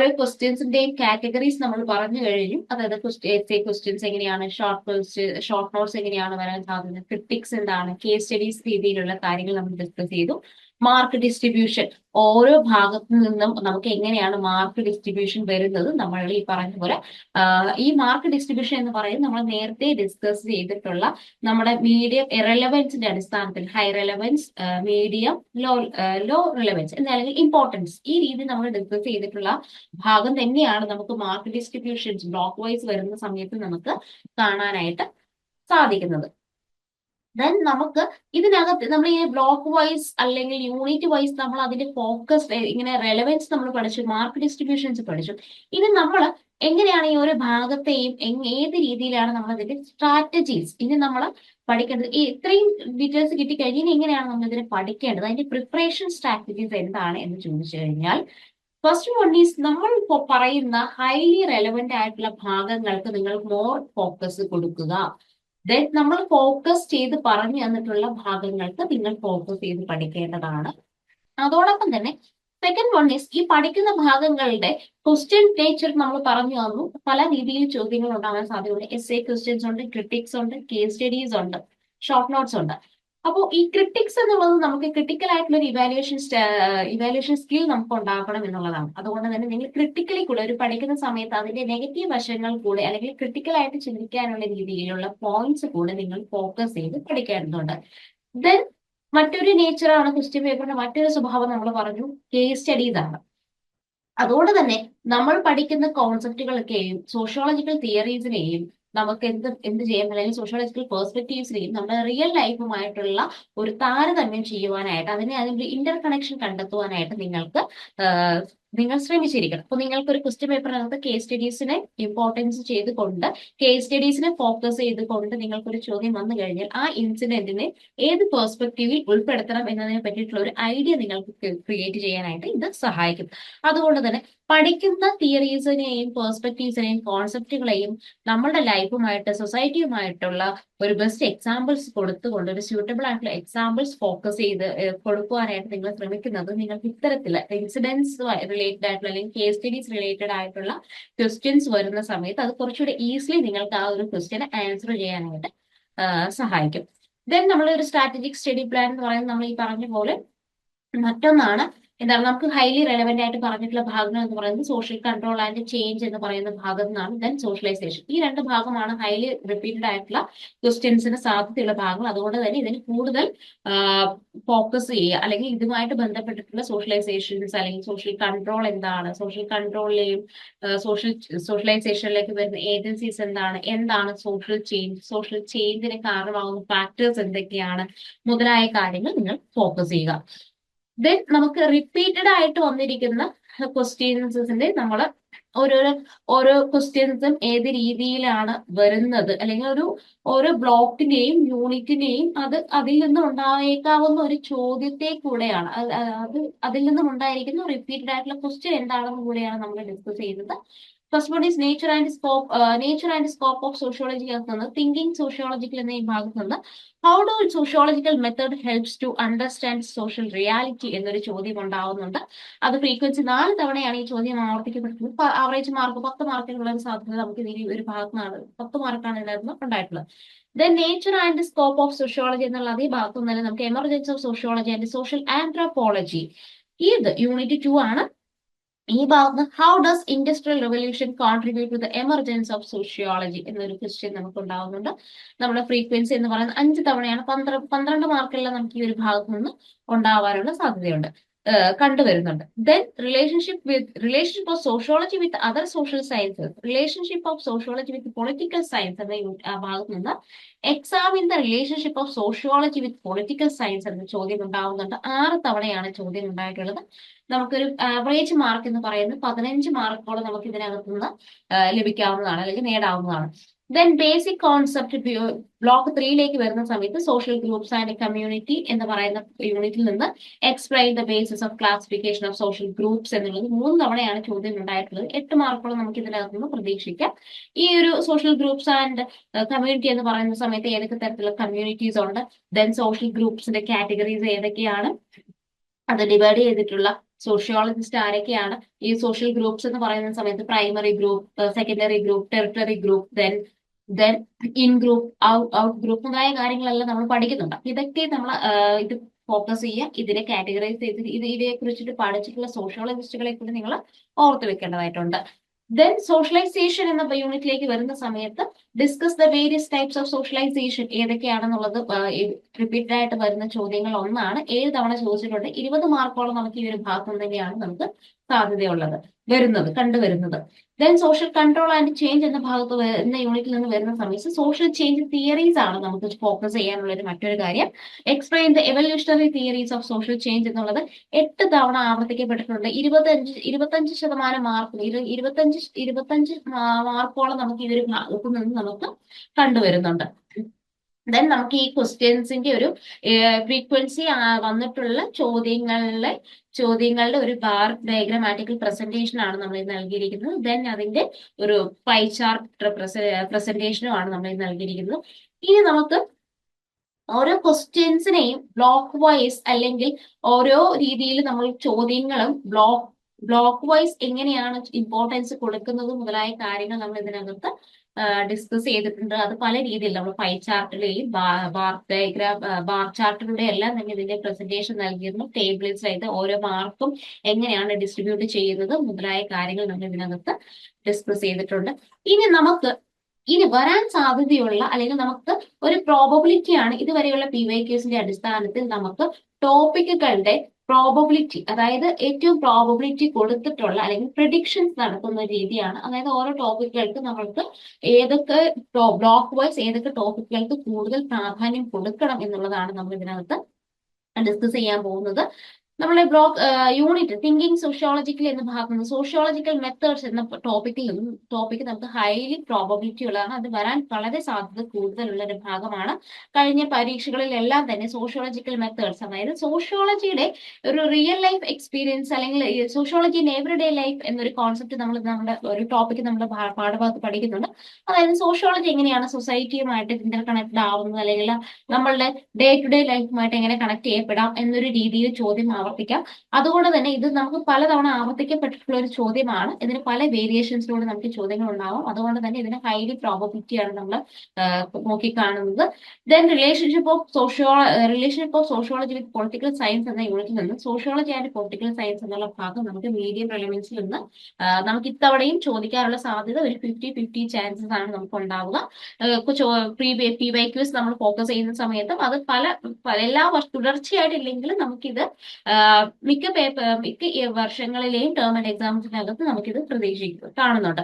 ഓരോ ക്വസ്റ്റ്യൻസിന്റെയും കാറ്റഗറീസ് നമ്മൾ പറഞ്ഞു കഴിഞ്ഞു. അതായത് എസ്സേ ക്വസ്റ്റ്യൻസ് എങ്ങനെയാണ്, ഷോർട്ട് നോട്ട്സ് എങ്ങനെയാണ് വരാൻ സാധ്യത, ക്രിട്ടിക്സ് എന്താണ്, കേസ് സ്റ്റഡീസ് രീതിയിലുള്ള കാര്യങ്ങൾ നമ്മൾ ഡിസ്കസ് ചെയ്തു. മാർക്ക് ഡിസ്ട്രിബ്യൂഷൻ, ഓരോ ഭാഗത്തു നിന്നും നമുക്ക് എങ്ങനെയാണ് മാർക്ക് ഡിസ്ട്രിബ്യൂഷൻ വരുന്നത്, നമ്മൾ ഈ പറഞ്ഞ പോലെ ഈ മാർക്ക് ഡിസ്ട്രിബ്യൂഷൻ എന്ന് പറയുന്നത് നമ്മൾ നേരത്തെ ഡിസ്കസ് ചെയ്തിട്ടുള്ള നമ്മുടെ മീഡിയം റെലവൻസിന്റെ അടിസ്ഥാനത്തിൽ high relevance, medium, low relevance അല്ലെങ്കിൽ ഇമ്പോർട്ടൻസ്, ഈ രീതി നമ്മൾ ഡിസ്കസ് ചെയ്തിട്ടുള്ള ഭാഗം തന്നെയാണ് നമുക്ക് മാർക്ക് ഡിസ്ട്രിബ്യൂഷൻസ് ബ്ലോക്ക് വൈസ് വരുന്ന സമയത്ത് നമുക്ക് കാണാനായിട്ട് സാധിക്കുന്നത്. ദെൻ നമുക്ക് ഇതിനകത്ത് നമ്മൾ ഈ ബ്ലോക്ക് വൈസ് അല്ലെങ്കിൽ യൂണിറ്റ് വൈസ് നമ്മൾ അതിന്റെ ഫോക്കസ് ഇങ്ങനെ റെലവൻസ് നമ്മൾ പഠിച്ചു, മാർക്ക് ഡിസ്ട്രിബ്യൂഷൻസ് പഠിച്ചു. ഇത് നമ്മൾ എങ്ങനെയാണ് ഈ ഒരു ഭാഗത്തെയും ഏത് രീതിയിലാണ് നമ്മൾ അതിന്റെ സ്ട്രാറ്റജീസ് ഇനി നമ്മൾ പഠിക്കേണ്ടത്, ഈ ഇത്രയും ഡീറ്റെയിൽസ് കിട്ടിക്കഴിഞ്ഞ് ഇനി എങ്ങനെയാണ് നമ്മൾ ഇതിനെ പഠിക്കേണ്ടത്, അതിന്റെ പ്രിപ്പറേഷൻ സ്ട്രാറ്റജീസ് എന്താണ് എന്ന് ചോദിച്ചു കഴിഞ്ഞാൽ, ഫസ്റ്റ് വൺ ഈസ് നമ്മൾ ഇപ്പോൾ പറയുന്ന ഹൈലി റെലവെന്റ് ആയിട്ടുള്ള ഭാഗങ്ങൾക്ക് നിങ്ങൾ മോർ ഫോക്കസ് കൊടുക്കുക. ദെൻ നമ്മൾ ഫോക്കസ് ചെയ്ത് പറഞ്ഞു തന്നിട്ടുള്ള ഭാഗങ്ങൾക്ക് നിങ്ങൾ ഫോക്കസ് ചെയ്ത് പഠിക്കേണ്ടതാണ്. അതോടൊപ്പം തന്നെ സെക്കൻഡ് വൺ ഈസ് ഈ പഠിക്കുന്ന ഭാഗങ്ങളുടെ ക്വസ്റ്റ്യൻ നേച്ചർ നമ്മൾ പറഞ്ഞു തന്നു. പല രീതിയിൽ ചോദ്യങ്ങൾ ഉണ്ടാവാൻ സാധ്യതയുണ്ട്. എസ്സേ ക്വസ്റ്റ്യൻസ് ഉണ്ട്, ക്രിട്ടിക്സ് ഉണ്ട്, കേസ് സ്റ്റഡീസ് ഉണ്ട്, ഷോർട്ട് നോട്ട്സ് ഉണ്ട്. അപ്പോൾ ഈ ക്രിട്ടിക്സ് എന്നുള്ളത് നമുക്ക് ക്രിട്ടിക്കൽ ആയിട്ടുള്ള ഒരു ഇവാലുവേഷൻ സ്കിൽ നമുക്ക് ഉണ്ടാക്കണം എന്നുള്ളതാണ്. അതുകൊണ്ട് തന്നെ നിങ്ങൾ ക്രിട്ടിക്കലി കൂടെ ഒരു പഠിക്കുന്ന സമയത്ത് അതിന്റെ നെഗറ്റീവ് വശങ്ങൾ കൂടെ അല്ലെങ്കിൽ ക്രിട്ടിക്കൽ ആയിട്ട് ചിന്തിക്കാനുള്ള രീതിയിലുള്ള പോയിന്റ്സ് കൂടെ നിങ്ങൾ ഫോക്കസ് ചെയ്ത് പഠിക്കേണ്ടതുണ്ട്. ദെൻ മറ്റൊരു നേച്ചറാണ് ക്വസ്റ്റ്യൻ പേപ്പറിന്റെ മറ്റൊരു സ്വഭാവം നമ്മൾ പറഞ്ഞു, കേസ് സ്റ്റഡീസ് ആണ്. അതുകൊണ്ട് തന്നെ നമ്മൾ പഠിക്കുന്ന കോൺസെപ്റ്റുകളൊക്കെയും സോഷ്യോളജിക്കൽ തിയറീസിനെയും നമുക്ക് എന്ത് ചെയ്യാൻ, അല്ലെങ്കിൽ സോഷ്യോളജിക്കൽ പെർസ്പെക്റ്റീവ്സിനെയും നമ്മുടെ റിയൽ ലൈഫുമായിട്ടുള്ള ഒരു താരതമ്യം ചെയ്യുവാനായിട്ട് അതിന്റെ ഇന്റർ കണക്ഷൻ കണ്ടെത്തുവാനായിട്ട് നിങ്ങൾ ശ്രമിച്ചിരിക്കണം. അപ്പൊ നിങ്ങൾക്ക് ഒരു ക്വസ്റ്റ്യൻ പേപ്പറിനകത്ത് കേസ് സ്റ്റഡീസിനെ ഇമ്പോർട്ടൻസ് ചെയ്തുകൊണ്ട്, കേസ് സ്റ്റഡീസിനെ ഫോക്കസ് ചെയ്തുകൊണ്ട് നിങ്ങൾക്കൊരു ചോദ്യം വന്നു കഴിഞ്ഞാൽ ആ ഇൻസിഡന്റിനെ ഏത് പെർസ്പെക്റ്റീവിൽ ഉൾപ്പെടുത്തണം എന്നതിനെ പറ്റിയിട്ടുള്ള ഒരു ഐഡിയ നിങ്ങൾക്ക് ക്രിയേറ്റ് ചെയ്യാനായിട്ട് ഇത് സഹായിക്കും. അതുകൊണ്ട് തന്നെ പഠിക്കുന്ന തിയറീസിനെയും പെർസ്പെക്റ്റീവ്സിനെയും കോൺസെപ്റ്റുകളെയും നമ്മുടെ ലൈഫുമായിട്ട് സൊസൈറ്റിയുമായിട്ടുള്ള ഒരു ബെസ്റ്റ് എക്സാമ്പിൾസ് കൊടുത്തുകൊണ്ട് ഒരു സ്യൂട്ടബിൾ ആയിട്ടുള്ള എക്സാമ്പിൾസ് ഫോക്കസ് ചെയ്ത് കൊടുക്കുവാനായിട്ട് നിങ്ങൾ ശ്രമിക്കുന്നത് നിങ്ങൾക്ക് ഇത്തരത്തില് ഇൻസിഡൻസ് റിലേറ്റഡ് ആയിട്ടുള്ള അല്ലെങ്കിൽ കേസ് സ്റ്റഡീസ് റിലേറ്റഡ് ആയിട്ടുള്ള ക്വസ്റ്റ്യൻസ് വരുന്ന സമയത്ത് അത് കുറച്ചുകൂടി ഈസിലി നിങ്ങൾക്ക് ആ ഒരു ക്വസ്റ്റ്യന് ആൻസർ ചെയ്യാനായിട്ട് സഹായിക്കും. ദെൻ നമ്മൾ ഒരു സ്ട്രാറ്റജിക് സ്റ്റഡി പ്ലാൻ എന്ന് പറയുന്നത് നമ്മൾ ഈ പറഞ്ഞ പോലെ മറ്റൊന്നാണ്. എന്താണ് നമുക്ക് ഹൈലി റെലവെന്റ് ആയിട്ട് പറഞ്ഞിട്ടുള്ള ഭാഗങ്ങൾ എന്ന് പറയുന്നത് സോഷ്യൽ കൺട്രോൾ ആൻഡ് ചേഞ്ച് എന്ന് പറയുന്ന ഭാഗം നിന്നാണ്. ദെൻ സോഷ്യലൈസേഷൻ, ഈ രണ്ട് ഭാഗമാണ് ഹൈലി റിപ്പീറ്റഡ് ആയിട്ടുള്ള ക്വസ്റ്റ്യൻസിന് സാധ്യതയുള്ള ഭാഗങ്ങൾ. അതുകൊണ്ട് തന്നെ ഇതിന് കൂടുതൽ ഫോക്കസ് ചെയ്യുക, അല്ലെങ്കിൽ ഇതുമായിട്ട് ബന്ധപ്പെട്ടിട്ടുള്ള സോഷ്യലൈസേഷൻസ് അല്ലെങ്കിൽ സോഷ്യൽ കൺട്രോൾ എന്താണ്, സോഷ്യൽ കൺട്രോളിലെയും സോഷ്യലൈസേഷനിലേക്ക് വരുന്ന ഏജൻസീസ് എന്താണ് സോഷ്യൽ ചേഞ്ചിന് കാരണമാകുന്ന ഫാക്ടേഴ്സ് എന്തൊക്കെയാണ് മുതലായ കാര്യങ്ങൾ നിങ്ങൾ ഫോക്കസ് ചെയ്യുക. ദെൻ നമുക്ക് റിപ്പീറ്റഡ് ആയിട്ട് വന്നിരിക്കുന്ന ക്വസ്റ്റ്യൻസിന്റെ നമ്മൾ ഓരോ ക്വസ്റ്റ്യൻസും ഏത് രീതിയിലാണ് വരുന്നത്, അല്ലെങ്കിൽ ഓരോ ബ്ലോക്കിന്റെയും യൂണിറ്റിന്റെയും അതിൽ നിന്നും ഉണ്ടായേക്കാവുന്ന ഒരു ചോദ്യത്തെ കൂടെയാണ് അതിൽ നിന്നും ഉണ്ടായിരിക്കുന്ന റിപ്പീറ്റഡ് ആയിട്ടുള്ള ക്വസ്റ്റ്യൻ എന്താണെന്ന് കൂടെയാണ് നമ്മൾ ഡിസ്കസ് ചെയ്യുന്നത്. First one is nature and scope of sociology എന്നത് തിങ്കിങ് സോഷ്യോളജിക്കൽ എന്ന ഈ ഭാഗത്ത് നിന്ന് how do sociological method helps to understand social reality എന്നൊരു ചോദ്യം ഉണ്ടാവുന്നുണ്ട്. അത് ഫ്രീക്വൻസി 4 തവണയാണ് ഈ ചോദ്യം ആവർത്തിക്കപ്പെട്ടിട്ടുള്ളത്. ആവറേജ് മാർക്ക് 10 മാർക്കിനുള്ള ഒരു സാധ്യത നമുക്ക് ഈ ഒരു ഭാഗത്താണ് 10 മാർക്കാണ് ഇതിനകത്ത് ഉണ്ടായിട്ടുള്ളത്. Then nature and scope of sociology എന്നുള്ള അതേ ഭാഗത്തു നിന്ന് നമുക്ക് emergence of sociology and social anthropology, ഇത് യൂണിറ്റ് 2 ആണ്. ഈ ഭാഗത്ത് how does industrial revolution contribute to the emergence of sociology എന്നൊരു ക്വസ്റ്റ്യൻ നമുക്ക് ഉണ്ടാവുന്നുണ്ട്. നമ്മുടെ ഫ്രീക്വൻസി എന്ന് പറയുന്നത് 5 തവണയാണ്. 12 മാർക്കെല്ലാം നമുക്ക് ഈ ഒരു ഭാഗത്ത് നിന്ന് ഉണ്ടാവാനുള്ള സാധ്യതയുണ്ട്, കണ്ടുവരുന്നുണ്ട്. Then relationship of sociology with other social sciences, relationship of sociology with political science എന്ന ഭാഗത്ത് നിന്ന് examine the relationship of sociology with political science എന്ന ചോദ്യം ഉണ്ടാവുന്നുണ്ട്. 6 തവണയാണ് ചോദ്യം ഉണ്ടായിട്ടുള്ളത്. നമുക്കൊരു ആവറേജ് മാർക്ക് എന്ന് പറയുന്നത് 15 മാർക്കോളം നമുക്ക് ഇതിനകത്ത് നിന്ന് ലഭിക്കാവുന്നതാണ് അല്ലെങ്കിൽ നേടാവുന്നതാണ്. ദെൻ ബേസിക് കോൺസെപ്റ്റ് ബ്ലോക്ക് 3ലേക്ക് വരുന്ന സമയത്ത് സോഷ്യൽ ഗ്രൂപ്പ്സ് ആൻഡ് കമ്മ്യൂണിറ്റി എന്ന് പറയുന്ന യൂണിറ്റിൽ നിന്ന് explain the basis of classification of social groups എന്നുള്ളത് 3 തവണയാണ് ചോദ്യം ഉണ്ടായിട്ടുള്ളത്. 8 മാർക്കോളം നമുക്ക് ഇതിനകത്ത് നിന്ന് പ്രതീക്ഷിക്കാം. ഈ ഒരു സോഷ്യൽ ഗ്രൂപ്പ്സ് ആൻഡ് കമ്മ്യൂണിറ്റി എന്ന് പറയുന്ന സമയത്ത് ഏതൊക്കെ തരത്തിലുള്ള കമ്മ്യൂണിറ്റീസ് ഉണ്ട്, ദെൻ സോഷ്യൽ ഗ്രൂപ്പ്സിന്റെ കാറ്റഗറീസ് ഏതൊക്കെയാണ്, അത് ഡിവൈഡ് ചെയ്തിട്ടുള്ള സോഷ്യോളജിസ്റ്റ് ആരൊക്കെയാണ്, ഈ സോഷ്യൽ ഗ്രൂപ്പ്സ് എന്ന് പറയുന്ന സമയത്ത് primary group, secondary group, territory group, then in group, out group മുതലായ കാര്യങ്ങളെല്ലാം നമ്മൾ പഠിക്കുന്നുണ്ട്. ഇതൊക്കെ നമ്മൾ ഇത് ഫോക്കസ് ചെയ്യുക, ഇതിനെ കാറ്റഗറൈസ് ചെയ്ത് ഇതേ കുറിച്ചിട്ട് പഠിച്ചിട്ടുള്ള സോഷ്യോളജിസ്റ്റുകളെ കൂടി നിങ്ങൾ ഓർത്ത് വെക്കേണ്ടതായിട്ടുണ്ട്. ദെൻ സോഷ്യലൈസേഷൻ എന്ന യൂണിറ്റിലേക്ക് വരുന്ന സമയത്ത് discuss the various types of socialisation ഏതൊക്കെയാണെന്നുള്ളത് റിപ്പീറ്റഡ് ആയിട്ട് വരുന്ന ചോദ്യങ്ങൾ ഒന്നാണ്. 7 തവണ ചോദിച്ചിട്ടുണ്ട്. 20 മാർക്കോളം നമുക്ക് ഈ ഒരു ഭാഗം തന്നെയാണ് നമുക്ക് സാധ്യതയുള്ളത് കണ്ടുവരുന്നത്. Then social control and change എന്ന ഭാഗത്ത് എന്ന യൂണിറ്റിൽ നിന്ന് വരുന്ന സമയത്ത് സോഷ്യൽ ചേഞ്ച് തിയറീസ് ആണ് നമുക്ക് ഫോക്കസ് ചെയ്യാനുള്ള ഒരു മറ്റൊരു കാര്യം. Explain the evolutionary theories of social change എന്നുള്ളത് 8 തവണ ആവർത്തിക്കപ്പെട്ടിട്ടുണ്ട്. 25% മാർക്ക്, 25 മാർക്കോളം നമുക്ക് ഈ ഒരു ഭാഗത്ത് നിന്ന് നമുക്ക് കണ്ടുവരുന്നുണ്ട്. ദെൻ നമുക്ക് ഈ ക്വസ്റ്റ്യൻസിന്റെ ഒരു ഫ്രീക്വൻസി വന്നിട്ടുള്ള ചോദ്യങ്ങളുടെ ഒരു ബാർ ഡയഗ്രമാറ്റിക്കൽ പ്രസന്റേഷൻ ആണ് നമ്മൾ നൽകിയിരിക്കുന്നത്. ദെൻ അതിന്റെ ഒരു പൈ ചാർട്ട് പ്രസന്റേഷനും ആണ് നമ്മൾ നൽകിയിരിക്കുന്നത്. ഇനി നമുക്ക് ഓരോ ക്വസ്റ്റ്യൻസിനെയും ബ്ലോക്ക് വൈസ് അല്ലെങ്കിൽ ഓരോ രീതിയിൽ നമ്മൾ ചോദ്യങ്ങളും ബ്ലോക്ക് വൈസ് എങ്ങനെയാണ് ഇമ്പോർട്ടൻസ് കൊടുക്കുന്നത് മുതലായ കാര്യങ്ങൾ നമ്മൾ ഇതിനകത്ത് ഡിസ്കസ് ചെയ്തിട്ടുണ്ട്. അത് പല രീതിയിൽ നമ്മൾ പൈ ചാർട്ടിലെയും ബാർ ചാർട്ടിലൂടെ എല്ലാം തന്നെ ഇതിന്റെ പ്രസന്റേഷൻ നൽകിയിരുന്നു. ടേബിൾസിലായിട്ട് ഓരോ മാർക്കും എങ്ങനെയാണ് ഡിസ്ട്രിബ്യൂട്ട് ചെയ്യുന്നത് മുതലായ കാര്യങ്ങൾ നമ്മൾ ഇതിനകത്ത് ഡിസ്കസ് ചെയ്തിട്ടുണ്ട്. ഇനി വരാൻ സാധ്യതയുള്ള അല്ലെങ്കിൽ നമുക്ക് ഒരു പ്രോബബിലിറ്റിയാണ് ഇതുവരെയുള്ള PYQs അടിസ്ഥാനത്തിൽ നമുക്ക് ടോപ്പിക്കുകളുടെ പ്രോബബിലിറ്റി, അതായത് ഏറ്റവും പ്രോബബിലിറ്റി കൊടുത്തിട്ടുള്ള അല്ലെങ്കിൽ പ്രിഡിക്ഷൻസ് നടത്തുന്ന രീതിയാണ്. അതായത് ഓരോ ടോപ്പിക്കുകൾക്ക് നമ്മൾക്ക് ഏതൊക്കെ ബ്ലോക്ക് വൈസ് ഏതൊക്കെ ടോപ്പിക്കുകൾക്ക് കൂടുതൽ പ്രാധാന്യം കൊടുക്കണം എന്നുള്ളതാണ് നമ്മൾ ഇതിനകത്ത് ഡിസ്കസ് ചെയ്യാൻ പോകുന്നത്. നമ്മളെ യൂണിറ്റ് തിങ്കിങ് സോഷ്യോളജിക്കൽ എന്ന ഭാഗത്ത് നിന്ന് സോഷ്യോളജിക്കൽ മെത്തേഡ്സ് എന്ന ടോപ്പിക്ക് നമുക്ക് ഹൈലി പ്രോബബിലിറ്റി ഉള്ളതാണ്. അത് വരാൻ വളരെ സാധ്യത കൂടുതലുള്ള ഒരു ഭാഗമാണ്. കഴിഞ്ഞ പരീക്ഷകളിലെല്ലാം തന്നെ സോഷ്യോളജിക്കൽ മെത്തേഡ്സ്, അതായത് സോഷ്യോളജിയുടെ ഒരു റിയൽ ലൈഫ് എക്സ്പീരിയൻസ് അല്ലെങ്കിൽ സോഷ്യോളജി ഇൻ എവറിഡേ ലൈഫ് എന്നൊരു കോൺസെപ്റ്റ് നമ്മുടെ ഒരു ടോപ്പിക്ക് നമ്മുടെ പാഠഭാഗത്ത് പഠിക്കുന്നുണ്ട്. അതായത് സോഷ്യോളജി എങ്ങനെയാണ് സൊസൈറ്റിയുമായിട്ട് ഇന്റർ കണക്റ്റഡ് ആവുന്നത്, അല്ലെങ്കിൽ നമ്മളുടെ ഡേ ടു ഡേ ലൈഫുമായിട്ട് എങ്ങനെ കണക്ട് ചെയ്യപ്പെടാം എന്നൊരു രീതിയിൽ ചോദ്യം ആവർത്തിക്കാം. അതുകൊണ്ട് തന്നെ ഇത് നമുക്ക് പലതവണ ആവർത്തിക്കപ്പെട്ടിട്ടുള്ള ഒരു ചോദ്യമാണ്. ഇതിന് പല വേരിയേഷൻസിലൂടെ നമുക്ക് ചോദ്യങ്ങൾ ഉണ്ടാവും. അതുകൊണ്ട് തന്നെ ഇതിന് ഹൈലി പ്രോബബിലിറ്റിയാണ് നമ്മൾ നോക്കിക്കാണുന്നത്. Then relationship of sociology with political science എന്ന യൂണിറ്റിൽ നിന്ന് സോഷ്യോളജി ആൻഡ് പൊളിറ്റിക്കൽ സയൻസ് എന്നുള്ള ഭാഗം നമുക്ക് മീഡിയം പ്രിലിമിനറിയിൽ നിന്ന് നമുക്ക് ഇത്തവണയും ചോദിക്കാനുള്ള സാധ്യത ഒരു 50-50 ചാൻസസ് ആണ് നമുക്ക് ഉണ്ടാവുക. PYQs നമ്മൾ ഫോക്കസ് ചെയ്യുന്ന സമയത്തും അത് എല്ലാ തുടർച്ചയായിട്ടില്ലെങ്കിലും നമുക്കിത് മിക്ക വർഷങ്ങളിലെയും ടേം ആൻഡ് എക്സാംസിനകത്ത് നമുക്കിത് കാണുന്നുണ്ട്.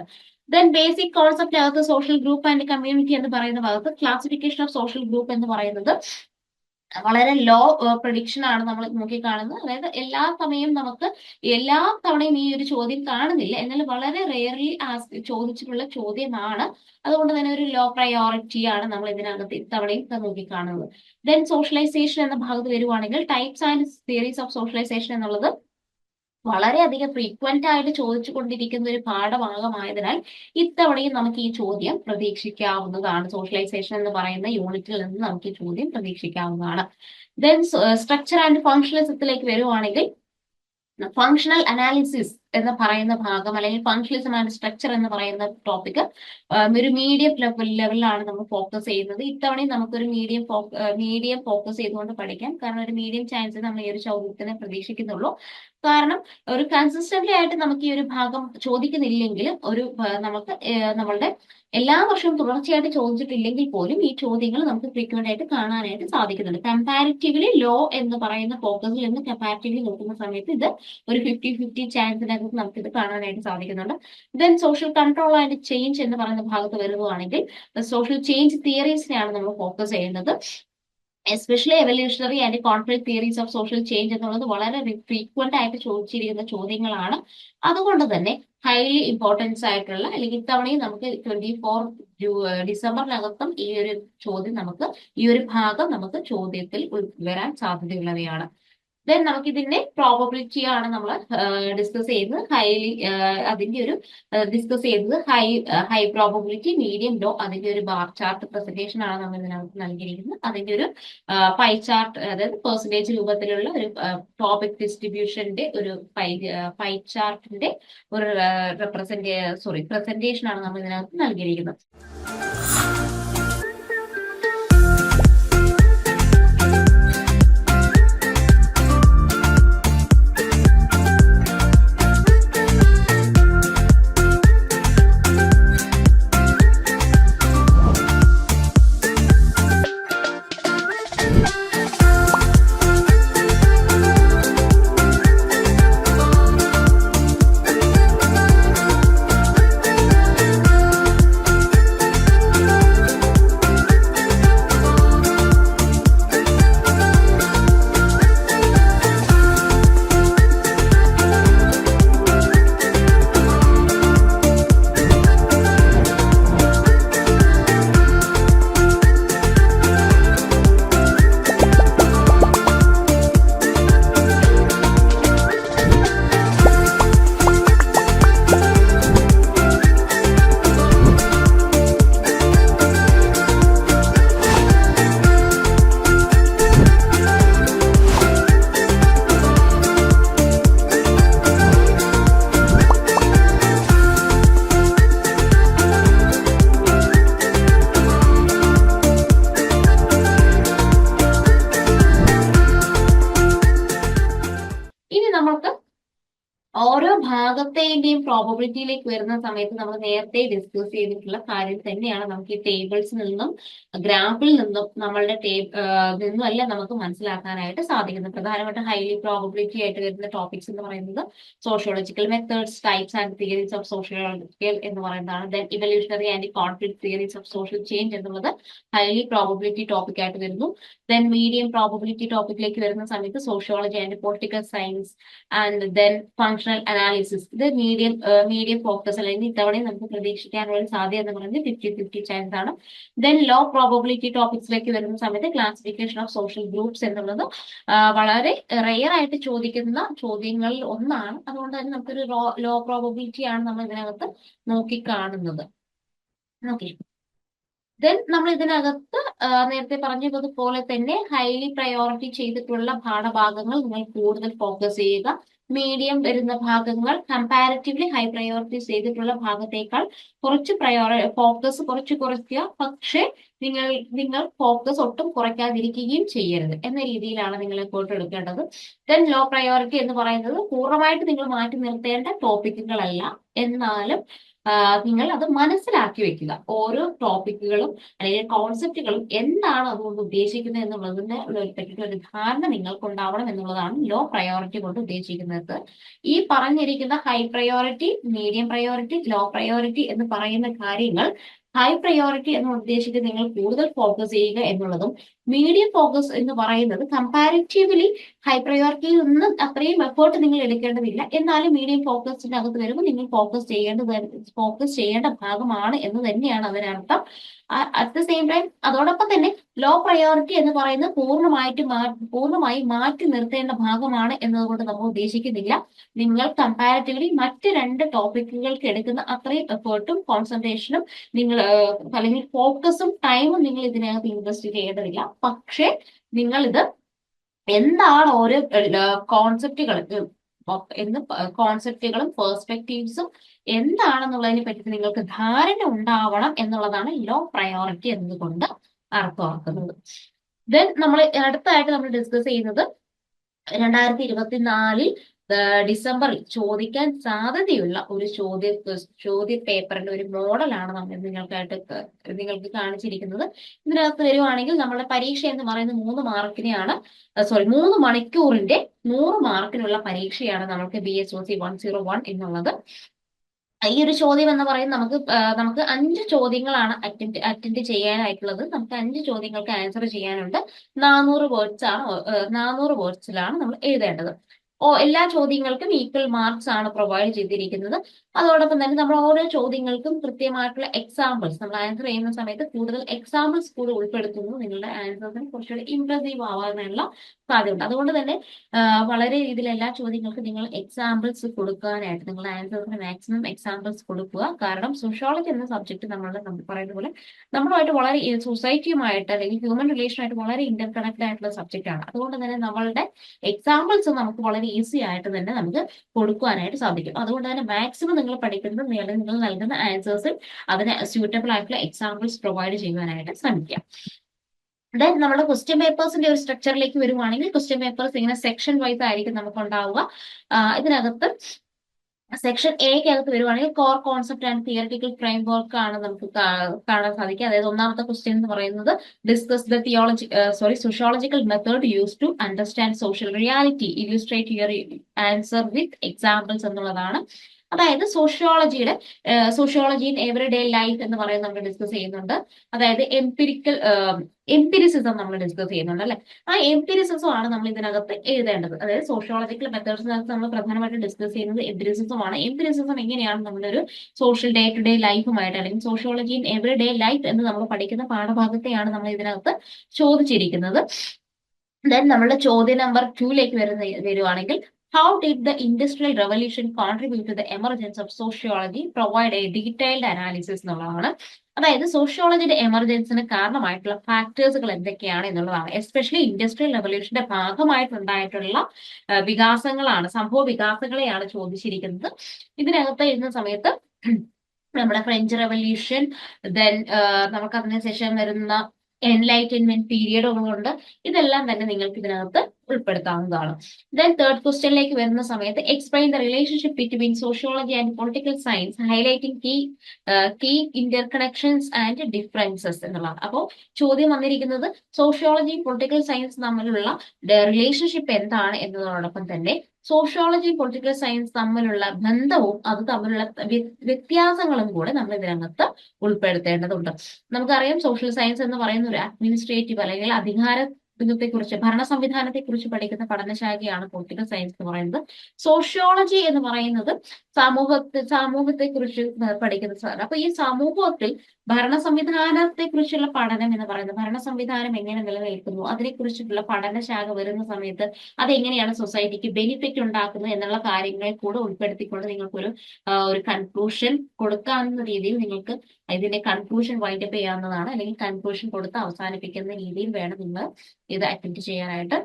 ദെൻ ബേസിക് കോൺസെപ്റ്റ് അകത്ത് സോഷ്യൽ ഗ്രൂപ്പ് ആൻഡ് കമ്മ്യൂണിറ്റി എന്ന് പറയുന്ന ഭാഗത്ത് ക്ലാസിഫിക്കേഷൻ ഓഫ് സോഷ്യൽ ഗ്രൂപ്പ് എന്ന് പറയുന്നത് വളരെ ലോ പ്രഡിക്ഷൻ ആണ് നമ്മൾ നോക്കിക്കാണുന്നത്. അതായത് എല്ലാ തവണയും ഈ ഒരു ചോദ്യം കാണുന്നില്ല, എന്നാൽ വളരെ റെയർലി ചോദിച്ചിട്ടുള്ള ചോദ്യമാണ്. അതുകൊണ്ട് തന്നെ ഒരു ലോ പ്രയോറിറ്റി ആണ് നമ്മൾ ഇതിനകത്ത് ഇത്തവണയും നോക്കിക്കാണുന്നത്. ദെൻ സോഷ്യലൈസേഷൻ എന്ന ഭാഗത്ത് വരുവാണെങ്കിൽ types and theories of socialization എന്നുള്ളത് വളരെയധികം ഫ്രീക്വന്റ് ആയിട്ട് ചോദിച്ചുകൊണ്ടിരിക്കുന്ന ഒരു പാഠഭാഗമായതിനാൽ ഇത്തവണയും നമുക്ക് ഈ ചോദ്യം പ്രതീക്ഷിക്കാവുന്നതാണ്. സോഷ്യലൈസേഷൻ എന്ന് പറയുന്ന യൂണിറ്റിൽ നിന്ന് നമുക്ക് ഈ ചോദ്യം പ്രതീക്ഷിക്കാവുന്നതാണ്. ദെൻ സ്ട്രക്ചർ ആൻഡ് ഫങ്ഷണലിസത്തിലേക്ക് വരുവാണെങ്കിൽ ഫങ്ഷണൽ അനാലിസിസ് എന്ന് പറയുന്ന ഭാഗം അല്ലെങ്കിൽ ഫങ്ഷണലിസം ആൻഡ് സ്ട്രക്ചർ എന്ന് പറയുന്ന ടോപ്പിക് ഒരു മീഡിയം ലെവലിലാണ് നമ്മൾ ഫോക്കസ് ചെയ്യുന്നത്. ഇത്തവണയും നമുക്കൊരു മീഡിയം ഫോക്കസ് ചെയ്തുകൊണ്ട് പഠിക്കാം. കാരണം ഒരു മീഡിയം ചാൻസ് നമ്മൾ ഈ ഒരു ചോദ്യത്തിനെ പ്രതീക്ഷിക്കുന്നുള്ളൂ. കാരണം ഒരു കൺസിസ്റ്റന്റ്ലി ആയിട്ട് നമുക്ക് ഈ ഒരു ഭാഗം ചോദിക്കുന്നില്ലെങ്കിലും നമുക്ക് നമ്മളുടെ എല്ലാ വർഷവും തുടർച്ചയായിട്ട് ചോദിച്ചിട്ടില്ലെങ്കിൽ പോലും ഈ ചോദ്യങ്ങൾ നമുക്ക് ഫ്രീക്വന്റ് ആയിട്ട് കാണാനായിട്ട് സാധിക്കുന്നുണ്ട്. കമ്പാരിറ്റീവ്ലി ലോ എന്ന് പറയുന്ന ഫോക്കസിൽ നിന്ന് കമ്പാരിറ്റീവ്ലി നോക്കുന്ന സമയത്ത് ഇത് ഒരു 50-50 ചാൻസിനകത്ത് നമുക്കിത് കാണാനായിട്ട് സാധിക്കുന്നുണ്ട്. Then social control and change എന്ന് പറയുന്ന ഭാഗത്ത് വരുവാണെങ്കിൽ സോഷ്യൽ ചേഞ്ച് തിയറീസിനെയാണ് നമ്മൾ ഫോക്കസ് ചെയ്യുന്നത്. Especially evolutionary and conflict theories of social change എന്നുള്ളത് വളരെ ഫ്രീക്വന്റ് ആയിട്ട് ചോദിച്ചിരിക്കുന്ന ചോദ്യങ്ങളാണ്. അതുകൊണ്ട് തന്നെ ഹൈലി ഇമ്പോർട്ടൻസ് ആയിട്ടുള്ള അല്ലെങ്കിൽ ഇത്തവണയും നമുക്ക് 24 ഡിസംബറിനകത്തും ഈ ഒരു ഭാഗം നമുക്ക് ചോദ്യത്തിൽ വരാൻ സാധ്യതയുള്ളവയാണ്. ദെൻ നമുക്ക് ഇതിന്റെ പ്രോബബിലിറ്റി ആണ് നമ്മൾ ഡിസ്കസ് ചെയ്യുന്നത്. അതിന്റെ ഒരു ഡിസ്കസ് ചെയ്യുന്നത് ഹൈ പ്രോബബിലിറ്റി, മീഡിയം, ലോ, അതിന്റെ ഒരു ബാർ ചാർട്ട് പ്രസന്റേഷൻ ആണ് നമ്മൾ ഇതിനകത്ത് നൽകിയിരിക്കുന്നത്. അതിന്റെ ഒരു പൈ ചാർട്ട്, അതായത് പെർസെന്റേജ് രൂപത്തിലുള്ള ഒരു ടോപ്പിക് ഡിസ്ട്രിബ്യൂഷന്റെ ഒരു പൈ ചാർട്ടിന്റെ ഒരു പ്രസന്റേഷൻ ആണ് നമ്മൾ ഇതിനകത്ത് നൽകിയിരിക്കുന്നത്. ഓരോ ഭാഗത്തേന്റെയും പ്രോബബിലിറ്റിയിലേക്ക് വരുന്ന സമയത്ത് നമ്മൾ നേരത്തെ ഡിസ്കസ് ചെയ്തിട്ടുള്ള കാര്യം തന്നെയാണ് നമുക്ക് ഈ ടേബിൾസിൽ നിന്നും ഗ്രാഫിൽ നിന്നും നമ്മളുടെ നിന്നുമല്ല നമുക്ക് മനസ്സിലാക്കാനായിട്ട് സാധിക്കുന്നത്. പ്രധാനമായിട്ടും ഹൈലി പ്രോബബിലിറ്റി ആയിട്ട് വരുന്ന ടോപ്പിക്സ് എന്ന് പറയുന്നത് sociological methods, types and theories of sociological എന്ന് പറയുന്നതാണ്. Then evolutionary and conflict theories of social change എന്നുള്ളത് ഹൈലി പ്രോബബിലിറ്റി ടോപ്പിക് ആയിട്ട് വരുന്നു. ദെൻ മീഡിയം പ്രോബബിലിറ്റി ടോപ്പിക്കിലേക്ക് വരുന്ന സമയത്ത് sociology and political science and then functional analysis. ഇത് മീഡിയം ഫോക്കസ്, അല്ലെങ്കിൽ ഇത്തവണയും നമുക്ക് പ്രതീക്ഷിക്കാനുള്ള ഒരു സാധ്യത എന്ന് പറയുന്നത് 50-50 ചാൻസ് ആണ്. ദെൻ ലോ പ്രോബബിലിറ്റി ടോപ്പിക്സിലേക്ക് വരുന്ന സമയത്ത് ക്ലാസിഫിക്കേഷൻ ഓഫ് സോഷ്യൽ ഗ്രൂപ്പ്സ് എന്നുള്ളത് വളരെ റെയർ ആയിട്ട് ചോദിക്കുന്ന ചോദ്യങ്ങളിൽ ഒന്നാണ്. അതുകൊണ്ട് തന്നെ നമുക്കൊരു ലോ പ്രോബബിലിറ്റി ആണ് നമ്മൾ ഇതിനകത്ത് നോക്കിക്കാണുന്നത്. ഓക്കെ, ദെൻ നമ്മൾ ഇതിനകത്ത് നേരത്തെ പറഞ്ഞതുപോലെ തന്നെ ഹൈലി പ്രയോറിറ്റി ചെയ്തിട്ടുള്ള പാഠഭാഗങ്ങൾ നിങ്ങൾ കൂടുതൽ ഫോക്കസ് ചെയ്യുക. മീഡിയം വരുന്ന ഭാഗങ്ങൾ കമ്പാരിറ്റീവ്ലി ഹൈ പ്രയോറിറ്റി ചെയ്തിട്ടുള്ള ഭാഗത്തേക്കാൾ കുറച്ച് ഫോക്കസ് കുറയ്ക്കുക. പക്ഷേ നിങ്ങൾ ഫോക്കസ് ഒട്ടും കുറയ്ക്കാതിരിക്കുകയും ചെയ്യരുത് എന്ന രീതിയിലാണ് നിങ്ങൾ എഫേർട്ട് എടുക്കേണ്ടത്. ദെൻ ലോ പ്രയോറിറ്റി എന്ന് പറയുന്നത് പൂർണ്ണമായിട്ട് നിങ്ങൾ മാറ്റി നിർത്തേണ്ട ടോപ്പിക്കുകളല്ല, എന്നാലും നിങ്ങൾ അത് മനസ്സിലാക്കി വെക്കുക. ഓരോ ടോപ്പിക്കുകളും അല്ലെങ്കിൽ കോൺസെപ്റ്റുകളും എന്താണ് അതുകൊണ്ട് ഉദ്ദേശിക്കുന്നത് എന്നുള്ളതിന്റെ പറ്റിയൊരു ധാരണ നിങ്ങൾക്ക് ഉണ്ടാവണം എന്നുള്ളതാണ് ലോ പ്രയോറിറ്റി കൊണ്ട് ഉദ്ദേശിക്കുന്നത്. ഈ പറഞ്ഞിരിക്കുന്ന high priority, medium priority, low priority എന്ന് പറയുന്ന കാര്യങ്ങൾ ഹൈ പ്രയോറിറ്റി എന്ന് ഉദ്ദേശിക്കുന്നത് നിങ്ങൾ കൂടുതൽ ഫോക്കസ് ചെയ്യുക എന്നുള്ളതും, മീഡിയം ഫോക്കസ് എന്ന് പറയുന്നത് കമ്പാരിറ്റീവ്ലി ഹൈ പ്രയോറിറ്റിയിൽ നിന്ന് അത്രയും എഫേർട്ട് നിങ്ങൾ എടുക്കേണ്ടതില്ല, എന്നാലും മീഡിയം ഫോക്കസിന്റെ അകത്ത് വരുമ്പോൾ നിങ്ങൾ ഫോക്കസ് ചെയ്യേണ്ട ഭാഗമാണ് എന്ന് തന്നെയാണ് അതിനർത്ഥം. അറ്റ് ദ സെയിം ടൈം അതോടൊപ്പം തന്നെ ലോ പ്രയോറിറ്റി എന്ന് പറയുന്നത് പൂർണ്ണമായി മാറ്റി നിർത്തേണ്ട ഭാഗമാണ് എന്നതുകൊണ്ട് നമ്മൾ ഉദ്ദേശിക്കുന്നില്ല. നിങ്ങൾ കമ്പാരിറ്റീവ്ലി മറ്റ് രണ്ട് ടോപ്പിക്കുകൾക്ക് എടുക്കുന്ന അത്രയും എഫേർട്ടും കോൺസെൻട്രേഷനും നിങ്ങൾ അല്ലെങ്കിൽ ഫോക്കസും ടൈമും നിങ്ങൾ ഇതിനകത്ത് ഇൻവെസ്റ്റ് ചെയ്യേണ്ടതില്ല. പക്ഷെ നിങ്ങൾ ഇത് എന്താണ് ഓരോ കോൺസെപ്റ്റുകളും പെർസ്പെക്റ്റീവ്സും എന്താണെന്നുള്ളതിനെ പറ്റി നിങ്ങൾക്ക് ധാരണ ഉണ്ടാവണം എന്നുള്ളതാണ് ലോ പ്രയോറിറ്റി എന്നതുകൊണ്ട് അർത്ഥമാക്കുന്നത്. ദെൻ നമ്മൾ അടുത്തായിട്ട് നമ്മൾ ഡിസ്കസ് ചെയ്യുന്നത് 2024 ഡിസംബറിൽ ചോദിക്കാൻ സാധ്യതയുള്ള ഒരു ചോദ്യ പേപ്പറിന്റെ ഒരു മോഡലാണ് നമ്മൾ നിങ്ങൾക്ക് കാണിച്ചിരിക്കുന്നത്. ഇതിനകത്ത് വരുവാണെങ്കിൽ നമ്മുടെ പരീക്ഷ എന്ന് പറയുന്നത് 3 മണിക്കൂറിന്റെ 100 മാർക്കിനുള്ള പരീക്ഷയാണ് നമുക്ക് BSOC 101 എന്നുള്ളത്. ഈ ഒരു ചോദ്യം എന്ന് പറയുന്നത് നമുക്ക് 5 ചോദ്യങ്ങളാണ് അറ്റൻഡ് ചെയ്യാനായിട്ടുള്ളത്. നമുക്ക് 5 ചോദ്യങ്ങൾക്ക് ആൻസർ ചെയ്യാനുണ്ട്. 400 വേർഡ്സിലാണ് നമ്മൾ എഴുതേണ്ടത്. എല്ലാ ചോദ്യങ്ങൾക്കും ഈക്വൽ മാർക്സ് ആണ് പ്രൊവൈഡ് ചെയ്തിരിക്കുന്നത്. അതോടൊപ്പം തന്നെ നമ്മൾ ഓരോ ചോദ്യങ്ങൾക്കും കൃത്യമായിട്ടുള്ള എക്സാമ്പിൾസ് നമ്മൾ ആൻസർ ചെയ്യുന്ന സമയത്ത് കൂടുതൽ എക്സാമ്പിൾസ് കൂടെ ഉൾപ്പെടുത്തുന്നു നിങ്ങളുടെ ആൻസേഴ്സിന് കുറച്ചുകൂടി ഇംപ്രസീവ് ആവാനുള്ള സാധ്യതയുണ്ട്. അതുകൊണ്ട് തന്നെ വളരെ രീതിയിൽ എല്ലാ ചോദ്യങ്ങൾക്കും നിങ്ങൾ എക്സാമ്പിൾസ് കൊടുക്കാനായിട്ട് നിങ്ങളുടെ ആൻസേഴ്സിന് മാക്സിമം എക്സാമ്പിൾസ് കൊടുക്കുക. കാരണം സോഷ്യോളജി എന്ന സബ്ജക്ട് നമ്മൾ പറയുന്ന പോലെ നമ്മളുമായിട്ട് വളരെ സൊസൈറ്റിയുമായിട്ട് അല്ലെങ്കിൽ ഹ്യൂമൻ റിലേഷനായിട്ട് വളരെ ഇന്റർ കണക്റ്റഡ് ആയിട്ടുള്ള സബ്ജക്റ്റ് ആണ്. അതുകൊണ്ട് തന്നെ നമ്മളുടെ എക്സാമ്പിൾസ് നമുക്ക് വളരെ ഈസി ആയിട്ട് തന്നെ നമുക്ക് കൊടുക്കുവാനായിട്ട് സാധിക്കും. അതുകൊണ്ട് തന്നെ മാക്സിമം നിങ്ങൾ പഠിക്കുന്നത് നിങ്ങൾ നൽകുന്ന ആൻസേഴ്സിൽ അതിന് സ്യൂട്ടബിൾ ആയിട്ടുള്ള എക്സാമ്പിൾസ് പ്രൊവൈഡ് ചെയ്യുവാനായിട്ട് ശ്രമിക്കുക. ദെൻ നമ്മുടെ ക്വസ്റ്റ്യൻ പേപ്പേഴ്സിന്റെ ഒരു സ്ട്രക്ചറിലേക്ക് വരുവാണെങ്കിൽ ക്വസ്റ്റ്യൻ പേപ്പേഴ്സ് ഇങ്ങനെ സെക്ഷൻ വൈസ് ആയിരിക്കും നമുക്ക് ഉണ്ടാവുക. ഇതിനകത്ത് സെക്ഷൻ എക്കകത്ത് വരുവാണെങ്കിൽ core concept and theoretical framework ആണ് നമുക്ക് കാണാൻ സാധിക്കുക. അതായത് ഒന്നാമത്തെ ക്വസ്റ്റ്യൻ എന്ന് പറയുന്നത് discuss the sociological method use to understand social reality, illustrate your answer with examples എന്നുള്ളതാണ്. അതായത് സോഷ്യോളജി ഇൻ എവറിഡേ ലൈഫ് എന്ന് പറയുന്നത് നമ്മൾ ഡിസ്കസ് ചെയ്യുന്നുണ്ട്. അതായത് എംപിരിസിസം നമ്മൾ ഡിസ്കസ് ചെയ്യുന്നുണ്ട് അല്ലെ. ആ എംപിരിസിസം ആണ് നമ്മൾ ഇതിനകത്ത് എഴുതേണ്ടത്. അതായത് സോഷ്യോളജിക്കൽ മെത്തേഡ്സിനകത്ത് നമ്മൾ പ്രധാനമായിട്ടും ഡിസ്കസ് ചെയ്യുന്നത് എംപിരിസിസം ആണ്. എംപിരിസിസം എങ്ങനെയാണ് നമ്മളൊരു സോഷ്യൽ ഡേ ടു ഡേ ലൈഫുമായിട്ട് അല്ലെങ്കിൽ sociology in every day life എന്ന് നമ്മൾ പഠിക്കുന്ന പാഠഭാഗത്തെയാണ് നമ്മൾ ഇതിനകത്ത് ചോദിച്ചിരിക്കുന്നത്. ദെൻ നമ്മളുടെ ചോദ്യം നമ്പർ 2ലേക്ക് വരുവാണെങ്കിൽ how did the industrial revolution contribute to the emergence of sociology? Provide a detailed analysis എന്നുള്ളതാണ്. അതായത് സോഷ്യോളജിയുടെ എമർജൻസിന് കാരണമായിട്ടുള്ള ഫാക്ടേഴ്സുകൾ എന്തൊക്കെയാണ് എന്നുള്ളതാണ്. എസ്പെഷ്യലി ഇൻഡസ്ട്രിയൽ റെവല്യൂഷന്റെ ഭാഗമായിട്ടുണ്ടായിട്ടുള്ള വികാസങ്ങളാണ്, സംഭവ വികാസങ്ങളെയാണ് ചോദിച്ചിരിക്കുന്നത്. ഇതിനകത്ത് എഴുതുന്ന സമയത്ത് നമ്മുടെ ഫ്രഞ്ച് റെവല്യൂഷൻ, ദെൻ നമുക്ക് അതിന് ശേഷം വരുന്ന എൻലൈറ്റൻമെന്റ് പീരിയഡുകളുണ്ട്. ഇതെല്ലാം തന്നെ നിങ്ങൾക്ക് ഇതിനകത്ത് ഉൾപ്പെടുത്താവുന്നതാണ്. ദെൻ തേർഡ് ക്വസ്റ്റ്യനിലേക്ക് വരുന്ന സമയത്ത് explain the relationship between sociology and political science highlighting key interconnections and differences എന്നുള്ളതാണ്. അപ്പോൾ ചോദ്യം വന്നിരിക്കുന്നത് സോഷ്യോളജി പൊളിറ്റിക്കൽ സയൻസ് തമ്മിലുള്ള റിലേഷൻഷിപ്പ് എന്താണ് എന്നതോടൊപ്പം തന്നെ സോഷ്യോളജി പൊളിറ്റിക്കൽ സയൻസ് തമ്മിലുള്ള ബന്ധവും അത് തമ്മിലുള്ള വ്യത്യാസങ്ങളും കൂടെ നമ്മൾ ഇതിനകത്ത് ഉൾപ്പെടുത്തേണ്ടതുണ്ട്. നമുക്കറിയാം സോഷ്യൽ സയൻസ് എന്ന് പറയുന്ന ഒരു അഡ്മിനിസ്ട്രേറ്റീവ് അല്ലെങ്കിൽ അധികാരത്തെക്കുറിച്ച് ഭരണ സംവിധാനത്തെ കുറിച്ച് പഠിക്കുന്ന പഠനശാഖയാണ് പൊളിറ്റിക്കൽ സയൻസ് എന്ന് പറയുന്നത്. സോഷ്യോളജി എന്ന് പറയുന്നത് സമൂഹത്തെ കുറിച്ച് പഠിക്കുന്ന സാധനം. അപ്പൊ ഈ സമൂഹത്തിൽ ഭരണ സംവിധാനത്തെ കുറിച്ചുള്ള പഠനം എന്ന് പറയുന്നത് ഭരണ സംവിധാനം എങ്ങനെ നിലനിൽക്കുന്നു അതിനെക്കുറിച്ചിട്ടുള്ള പഠനശാഖ വരുന്ന സമയത്ത് അതെങ്ങനെയാണ് സൊസൈറ്റിക്ക് ബെനിഫിറ്റ് ഉണ്ടാക്കുന്നത് എന്നുള്ള കാര്യങ്ങളെ കൂടെ ഉൾപ്പെടുത്തിക്കൊണ്ട് നിങ്ങൾക്കൊരു കൺക്ലൂഷൻ കൊടുക്കാവുന്ന രീതിയിൽ നിങ്ങൾക്ക് ഇതിന്റെ കൺക്ലൂഷൻ വൈൻഡപ്പ് ചെയ്യാവുന്നതാണ്. അല്ലെങ്കിൽ കൺക്ലൂഷൻ കൊടുത്ത് അവസാനിപ്പിക്കുന്ന രീതിയിൽ വേണം നിങ്ങൾ ഇത് അറ്റൻഡ് ചെയ്യാനായിട്ട്.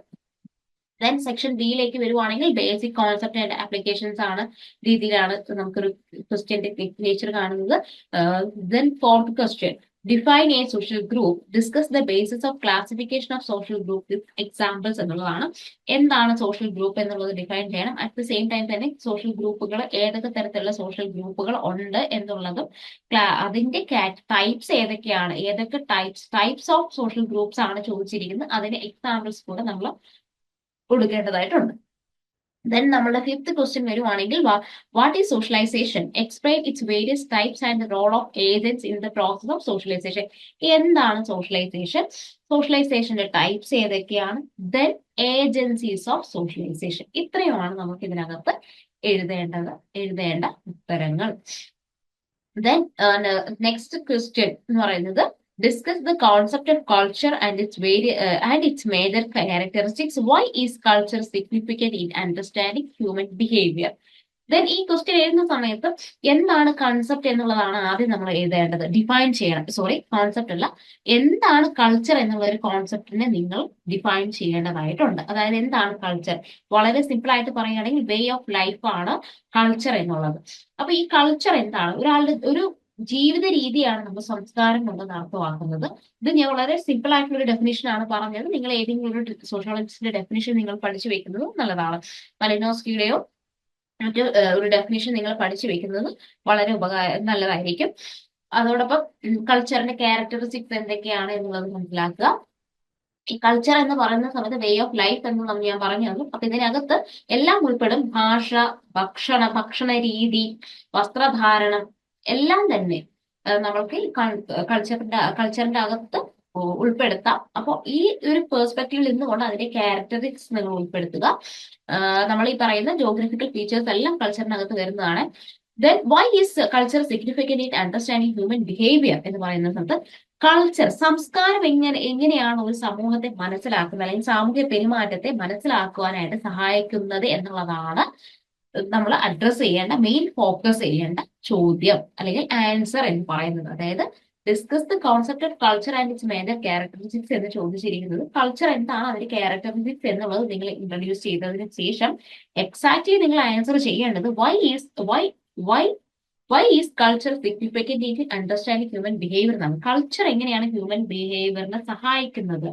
ദെൻ സെക്ഷൻ ബിയിലേക്ക് വരുവാണെങ്കിൽ ബേസിക് കോൺസെപ്റ്റ് ആൻഡ് ആപ്ലിക്കേഷൻസ് ആണ് രീതിയിലാണ് നമുക്കൊരു ക്വസ്റ്റ്യന്റെ നേച്ചർ കാണുന്നത്. Then fourth question define A social group, discuss the basis of classification of social group with examples എന്നുള്ളതാണ്. എന്താണ് സോഷ്യൽ ഗ്രൂപ്പ് എന്നുള്ളത് ഡിഫൈൻ ചെയ്യണം. അറ്റ് ദ സെയിം ടൈം തന്നെ സോഷ്യൽ ഗ്രൂപ്പുകൾ ഏതൊക്കെ തരത്തിലുള്ള സോഷ്യൽ ഗ്രൂപ്പുകൾ ഉണ്ട് എന്നുള്ളതും അതിന്റെ ടൈപ്സ് ഏതൊക്കെയാണ്, ഏതൊക്കെ ടൈപ്സ് ഓഫ് സോഷ്യൽ ഗ്രൂപ്പ്സ് ആണ് ചോദിച്ചിരിക്കുന്നത് അതിന്റെ എക്സാമ്പിൾസ് കൂടെ നമ്മൾ കൊടുക്കേണ്ടതായിട്ടുണ്ട്. ദെൻ നമ്മുടെ ഫിഫ്ത് ക്വസ്റ്റ്യൻ വരുവാണെങ്കിൽ what is socialization, explain its various types and role of agents in the process of socialisation. എന്താണ് സോഷ്യലൈസേഷൻ, സോഷ്യലൈസേഷന്റെ ടൈപ്സ് ഏതൊക്കെയാണ്, ദെൻ ഏജൻസീസ് ഓഫ് സോഷ്യലൈസേഷൻ. ഇത്രയുമാണ് നമുക്ക് ഇതിനകത്ത് എഴുതേണ്ട ഉത്തരങ്ങൾ. ദെൻ നെക്സ്റ്റ് ക്വസ്റ്റ്യൻ എന്ന് പറയുന്നത് discuss the concept of culture and its major characteristics. Why is culture significant in understanding human behavior? Then ഈ ക്വസ്റ്റ്യൻ എഴുതുന്ന സമയത്ത് എന്താണ് കൺസെപ്റ്റ് എന്നുള്ളതാണ് ആദ്യം നമ്മൾ എഴുതേണ്ടത്. ഡിഫൈൻ ചെയ്യണം, കോൺസെപ്റ്റ് അല്ല, എന്താണ് കൾച്ചർ എന്നുള്ള ഒരു കോൺസെപ്റ്റിനെ നിങ്ങൾ ഡിഫൈൻ ചെയ്യേണ്ടതായിട്ടുണ്ട്. അതായത് എന്താണ് കൾച്ചർ, വളരെ സിമ്പിൾ ആയിട്ട് പറയുകയാണെങ്കിൽ വേ ഓഫ് ലൈഫ് ആണ് കൾച്ചർ എന്നുള്ളത്. അപ്പൊ ഈ കൾച്ചർ എന്താണ്, ഒരാളുടെ ഒരു ജീവിത രീതിയാണ് നമ്മൾ സംസ്കാരം കൊണ്ടത് അർത്ഥമാക്കുന്നത്. ഇത് ഞാൻ വളരെ സിമ്പിൾ ആയിട്ടുള്ള ഒരു ഡെഫിനേഷൻ ആണ് പറഞ്ഞത്. നിങ്ങൾ ഏതെങ്കിലും ഒരു സോഷ്യോളജിസ്റ്റിന്റെ ഡെഫിനേഷൻ നിങ്ങൾ പഠിച്ചു വെക്കുന്നത് നല്ലതാണ്. മലിനോസ്കിയുടെയോ മറ്റു ഒരു ഡെഫിനേഷൻ നിങ്ങൾ പഠിച്ചു വെക്കുന്നത് വളരെ നല്ലതായിരിക്കും. അതോടൊപ്പം കൾച്ചറിന്റെ ക്യാരക്ടറിസ്റ്റിക്സ് എന്തൊക്കെയാണ് എന്നുള്ളത് മനസ്സിലാക്കുക. ഈ കൾച്ചർ എന്ന് പറയുന്ന സമയത്ത് വേ ഓഫ് ലൈഫ് എന്ന് ഞാൻ പറഞ്ഞു തന്നു. അപ്പൊ ഇതിനകത്ത് എല്ലാം ഉൾപ്പെടും. ഭാഷ, ഭക്ഷണ രീതി, വസ്ത്രധാരണം എല്ലാം തന്നെ നമ്മൾക്ക് കൾച്ചറിന്റെ അകത്ത് ഉൾപ്പെടുത്താം. അപ്പോൾ ഈ ഒരു പെർസ്പെക്റ്റീവിൽ നിന്നുകൊണ്ട് അതിന്റെ ക്യാരക്ടറിസ്റ്റിക്സ് നിങ്ങൾ ഉൾപ്പെടുത്തുക. നമ്മൾ ഈ പറയുന്ന ജോഗ്രഫിക്കൽ ഫീച്ചേഴ്സ് എല്ലാം കൾച്ചറിനകത്ത് വരുന്നതാണ്. Then why is culture significant in understanding human behaviour എന്ന് പറയുന്ന സ്ഥലത്ത് കൾച്ചർ, സംസ്കാരം എങ്ങനെയാണ് ഒരു സമൂഹത്തെ മനസ്സിലാക്കുന്നത് അല്ലെങ്കിൽ സാമൂഹ്യ പെരുമാറ്റത്തെ മനസ്സിലാക്കുവാനായിട്ട് സഹായിക്കുന്നത് എന്നുള്ളതാണ് നമ്മൾ അഡ്രസ് ചെയ്യേണ്ട, മെയിൻ ഫോക്കസ് ചെയ്യേണ്ട ചോദ്യം അല്ലെങ്കിൽ ആൻസർ എന്ന് പറയുന്നത്. അതായത് discuss the concept of culture and it's major characteristics എന്ന് ചോദിച്ചിരിക്കുന്നത്. കൾച്ചർ എന്താണ്, അതിന്റെ ക്യാരക്ടറിസ്റ്റിക്സ് എന്നുള്ളത് നിങ്ങൾ ഇൻട്രൊഡ്യൂസ് ചെയ്തതിന് ശേഷം എക്സാക്ട്ലി നിങ്ങൾ ആൻസർ ചെയ്യേണ്ടത് why is culture significant in understanding human behaviour എന്നാണ്. കൾച്ചർ എങ്ങനെയാണ് ഹ്യൂമൻ ബിഹേവിയറിനെ സഹായിക്കുന്നത്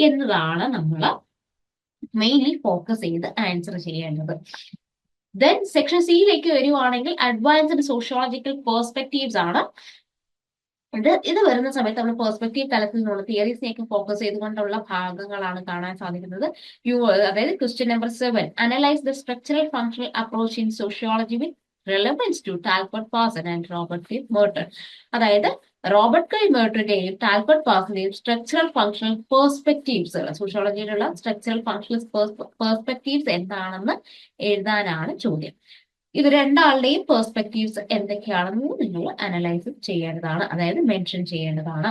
എന്നതാണ് നമ്മൾ മെയിൻലി ഫോക്കസ് ചെയ്ത് ആൻസർ ചെയ്യേണ്ടത്. ദെൻ സെക്ഷൻ സിയിലേക്ക് വരുവാണെങ്കിൽ അഡ്വാൻസ്ഡ് സോഷ്യോളജിക്കൽ പെർസ്പെക്റ്റീവ്സ് ആണ്. ഇത് വരുന്ന സമയത്ത് നമ്മൾ പെർസ്പെക്റ്റീവ് തലത്തിൽ നിന്നുള്ള തിയറീസിനെയൊക്കെ ഫോക്കസ് ചെയ്തുകൊണ്ടുള്ള ഭാഗങ്ങളാണ് കാണാൻ സാധിക്കുന്നത്. അതായത് question number 7, analyse the structural functional approach in sociology with relevance to Talbert Parson and Robert K Merton. അതായത് റോബർട്ട് കെ മെർട്ടന്റെയും ടാൽബർട്ട് പാഴ്സന്റെയും സ്ട്രക്ചറൽ ഫങ്ഷണൽ പെർസ്പെക്റ്റീവ്സ്, സോഷ്യോളജിയിലുള്ള സ്ട്രക്ചറൽ ഫങ്ഷണൽ പെർസ്പെക്റ്റീവ്സ് എന്താണെന്ന് എഴുതാനാണ് ചോദ്യം. ഇത് രണ്ടാളുടെയും പെർസ്പെക്റ്റീവ്സ് എന്തൊക്കെയാണെന്ന് നിങ്ങൾ അനലൈസ് ചെയ്യേണ്ടതാണ്, അതായത് മെൻഷൻ ചെയ്യേണ്ടതാണ്.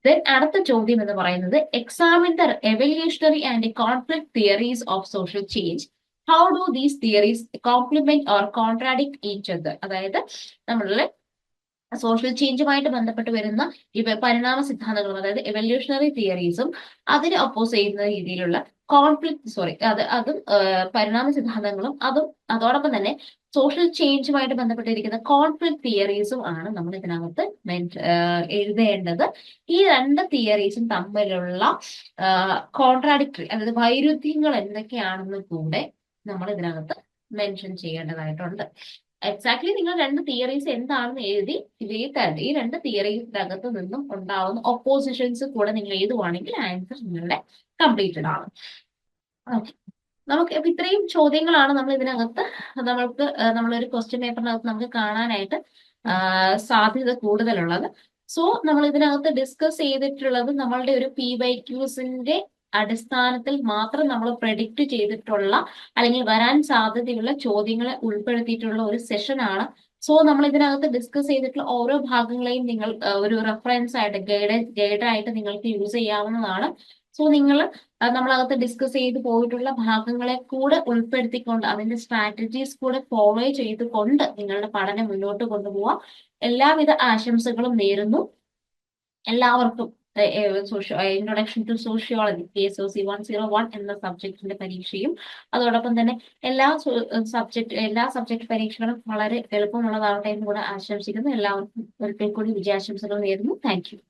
ദെൻ അടുത്ത ചോദ്യം എന്ന് പറയുന്നത് examine the evolutionary and conflict theories of social change. How do these theories complement or contradict each other. അതായത് നമ്മളുടെ സോഷ്യൽ ചേഞ്ചുമായിട്ട് ബന്ധപ്പെട്ട് വരുന്ന പരിണാമ സിദ്ധാന്തങ്ങളും, അതായത് എവല്യൂഷണറി തിയറീസും അതിന് ഒപ്പോസ് ചെയ്യുന്ന രീതിയിലുള്ള അതും പരിണാമ സിദ്ധാന്തങ്ങളും അതോടൊപ്പം തന്നെ സോഷ്യൽ ചേഞ്ചുമായിട്ട് ബന്ധപ്പെട്ടിരിക്കുന്ന കോൺഫ്ലിക്ട് തിയറീസും ആണ് നമ്മൾ ഇതിനകത്ത് എഴുതേണ്ടത്. ഈ രണ്ട് തിയറീസും തമ്മിലുള്ള കോൺട്രാഡിക്ടറി, അതായത് വൈരുദ്ധ്യങ്ങൾ എന്തൊക്കെയാണെന്ന് കൂടെ നമ്മൾ ഇതിനകത്ത് മെൻഷൻ ചെയ്യേണ്ടതായിട്ടുണ്ട്. എക്സാക്ട്ലി നിങ്ങൾ രണ്ട് തിയറീസ് എന്താണെന്ന് എഴുതി ഈ രണ്ട് തിയറീസിനകത്ത് നിന്നും ഉണ്ടാവുന്ന ഒപ്പോസിഷൻസ് കൂടെ നിങ്ങൾ എഴുതുവാണെങ്കിൽ ആൻസർ നിങ്ങളുടെ കംപ്ലീറ്റഡ് ആണ്. ഓക്കെ, നമുക്ക് ഇത്രയും ചോദ്യങ്ങളാണ് നമ്മൾ ഇതിനകത്ത് നമ്മളൊരു ക്വസ്റ്റ്യൻ പേപ്പറിനകത്ത് നമുക്ക് കാണാനായിട്ട് സാധ്യത കൂടുതലുള്ളത്. സോ നമ്മൾ ഇതിനകത്ത് ഡിസ്കസ് ചെയ്തിട്ടുള്ളത് നമ്മളുടെ ഒരു PYQs അടിസ്ഥാനത്തിൽ മാത്രം നമ്മൾ പ്രെഡിക്റ്റ് ചെയ്തിട്ടുള്ള അല്ലെങ്കിൽ വരാൻ സാധ്യതയുള്ള ചോദ്യങ്ങളെ ഉൾപ്പെടുത്തിയിട്ടുള്ള ഒരു സെഷനാണ്. സോ നമ്മൾ ഇതിനകത്ത് ഡിസ്കസ് ചെയ്തിട്ടുള്ള ഓരോ ഭാഗങ്ങളെയും നിങ്ങൾ ഒരു റെഫറൻസ് ആയിട്ട് ഗൈഡായിട്ട് നിങ്ങൾക്ക് യൂസ് ചെയ്യാവുന്നതാണ്. സോ നമ്മളകത്ത് ഡിസ്കസ് ചെയ്ത് പോയിട്ടുള്ള ഭാഗങ്ങളെ കൂടെ ഉൾപ്പെടുത്തിക്കൊണ്ട് അതിന്റെ സ്ട്രാറ്റജീസ് കൂടെ ഫോളോ ചെയ്തുകൊണ്ട് നിങ്ങളുടെ പഠനം മുന്നോട്ട് കൊണ്ടുപോവാം. എല്ലാവിധ ആശംസകളും നേരുന്നു എല്ലാവർക്കും. ഇൻട്രൊഡക്ഷൻ ടു സോഷ്യോളജി KSOC 101 എന്ന സബ്ജക്റ്റിന്റെ പരീക്ഷയും അതോടൊപ്പം തന്നെ എല്ലാ സബ്ജക്ട് പരീക്ഷകളും വളരെ എളുപ്പമുള്ളതാവട്ടെ എന്ന് കൂടെ ആശംസിക്കുന്നു. എല്ലാവർക്കും ഒരിക്കൽ കൂടി വിജയാശംസകൾ നേരുന്നു. Thank you.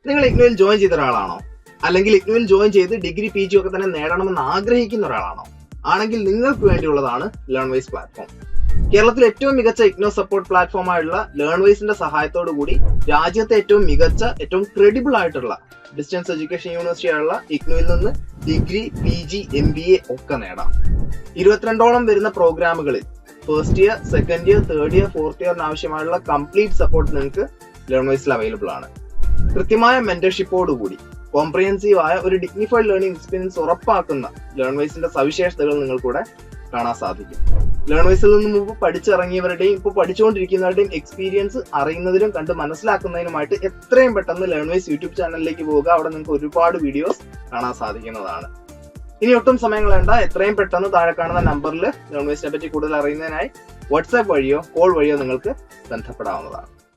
നിങ്ങൾ ഇഗ്നുവിൽ ജോയിൻ ചെയ്ത ഒരാളാണോ, അല്ലെങ്കിൽ ഇഗ്നുവിൽ ജോയിൻ ചെയ്ത് ഡിഗ്രി PG ഒക്കെ തന്നെ നേടണമെന്ന് ആഗ്രഹിക്കുന്ന ഒരാളാണോ? ആണെങ്കിൽ നിങ്ങൾക്ക് വേണ്ടിയുള്ളതാണ് ലേൺവൈസ് പ്ലാറ്റ്ഫോം. കേരളത്തിലെ ഏറ്റവും മികച്ച ഇഗ്നോ സപ്പോർട്ട് പ്ലാറ്റ്ഫോമായുള്ള ലേൺവൈസിന്റെ സഹായത്തോടു കൂടി രാജ്യത്തെ ഏറ്റവും മികച്ച, ഏറ്റവും ക്രെഡിബിൾ ആയിട്ടുള്ള ഡിസ്റ്റൻസ് എഡ്യൂക്കേഷൻ യൂണിവേഴ്സിറ്റി ആയുള്ള ഇഗ്നുവിൽ നിന്ന് ഡിഗ്രി PG MBA ഒക്കെ നേടാം. 22ഓളം വരുന്ന പ്രോഗ്രാമുകളിൽ first year, second year, third year, fourth ഇയറിന് ആവശ്യമായുള്ള കംപ്ലീറ്റ് സപ്പോർട്ട് നിങ്ങൾക്ക് ലേൺവൈസിൽ അവൈലബിൾ ആണ്. കൃത്യമായ മെന്റർഷിപ്പോടുകൂടി കോംപ്രിഹെൻസീവ് ആയ ഒരു ഡിഗ്നിഫൈഡ് ലേണിംഗ് എക്സ്പീരിയൻസ് ഉറപ്പാക്കുന്ന ലേൺവൈസിന്റെ സവിശേഷതകൾ നിങ്ങൾക്കൂടെ കാണാൻ സാധിക്കും. ലേൺവൈസിൽ നിന്ന് മുമ്പ് പഠിച്ചിറങ്ങിയവരുടെയും ഇപ്പോൾ പഠിച്ചുകൊണ്ടിരിക്കുന്നവരുടെയും എക്സ്പീരിയൻസ് അറിയുന്നതിനും കണ്ട് മനസ്സിലാക്കുന്നതിനുമായിട്ട് എത്രയും പെട്ടെന്ന് ലേൺവൈസ് യൂട്യൂബ് ചാനലിലേക്ക് പോവുക. അവിടെ നിങ്ങൾക്ക് ഒരുപാട് വീഡിയോസ് കാണാൻ സാധിക്കുന്നതാണ്. ഇനി ഒട്ടും സമയം കളയണ്ട, എത്രയും പെട്ടെന്ന് താഴെ കാണുന്ന നമ്പറിൽ ലേൺവൈസിനെ പറ്റി കൂടുതൽ അറിയുന്നതിനായി വാട്സാപ്പ് വഴിയോ കോൾ വഴിയോ നിങ്ങൾക്ക് ബന്ധപ്പെടാവുന്നതാണ്.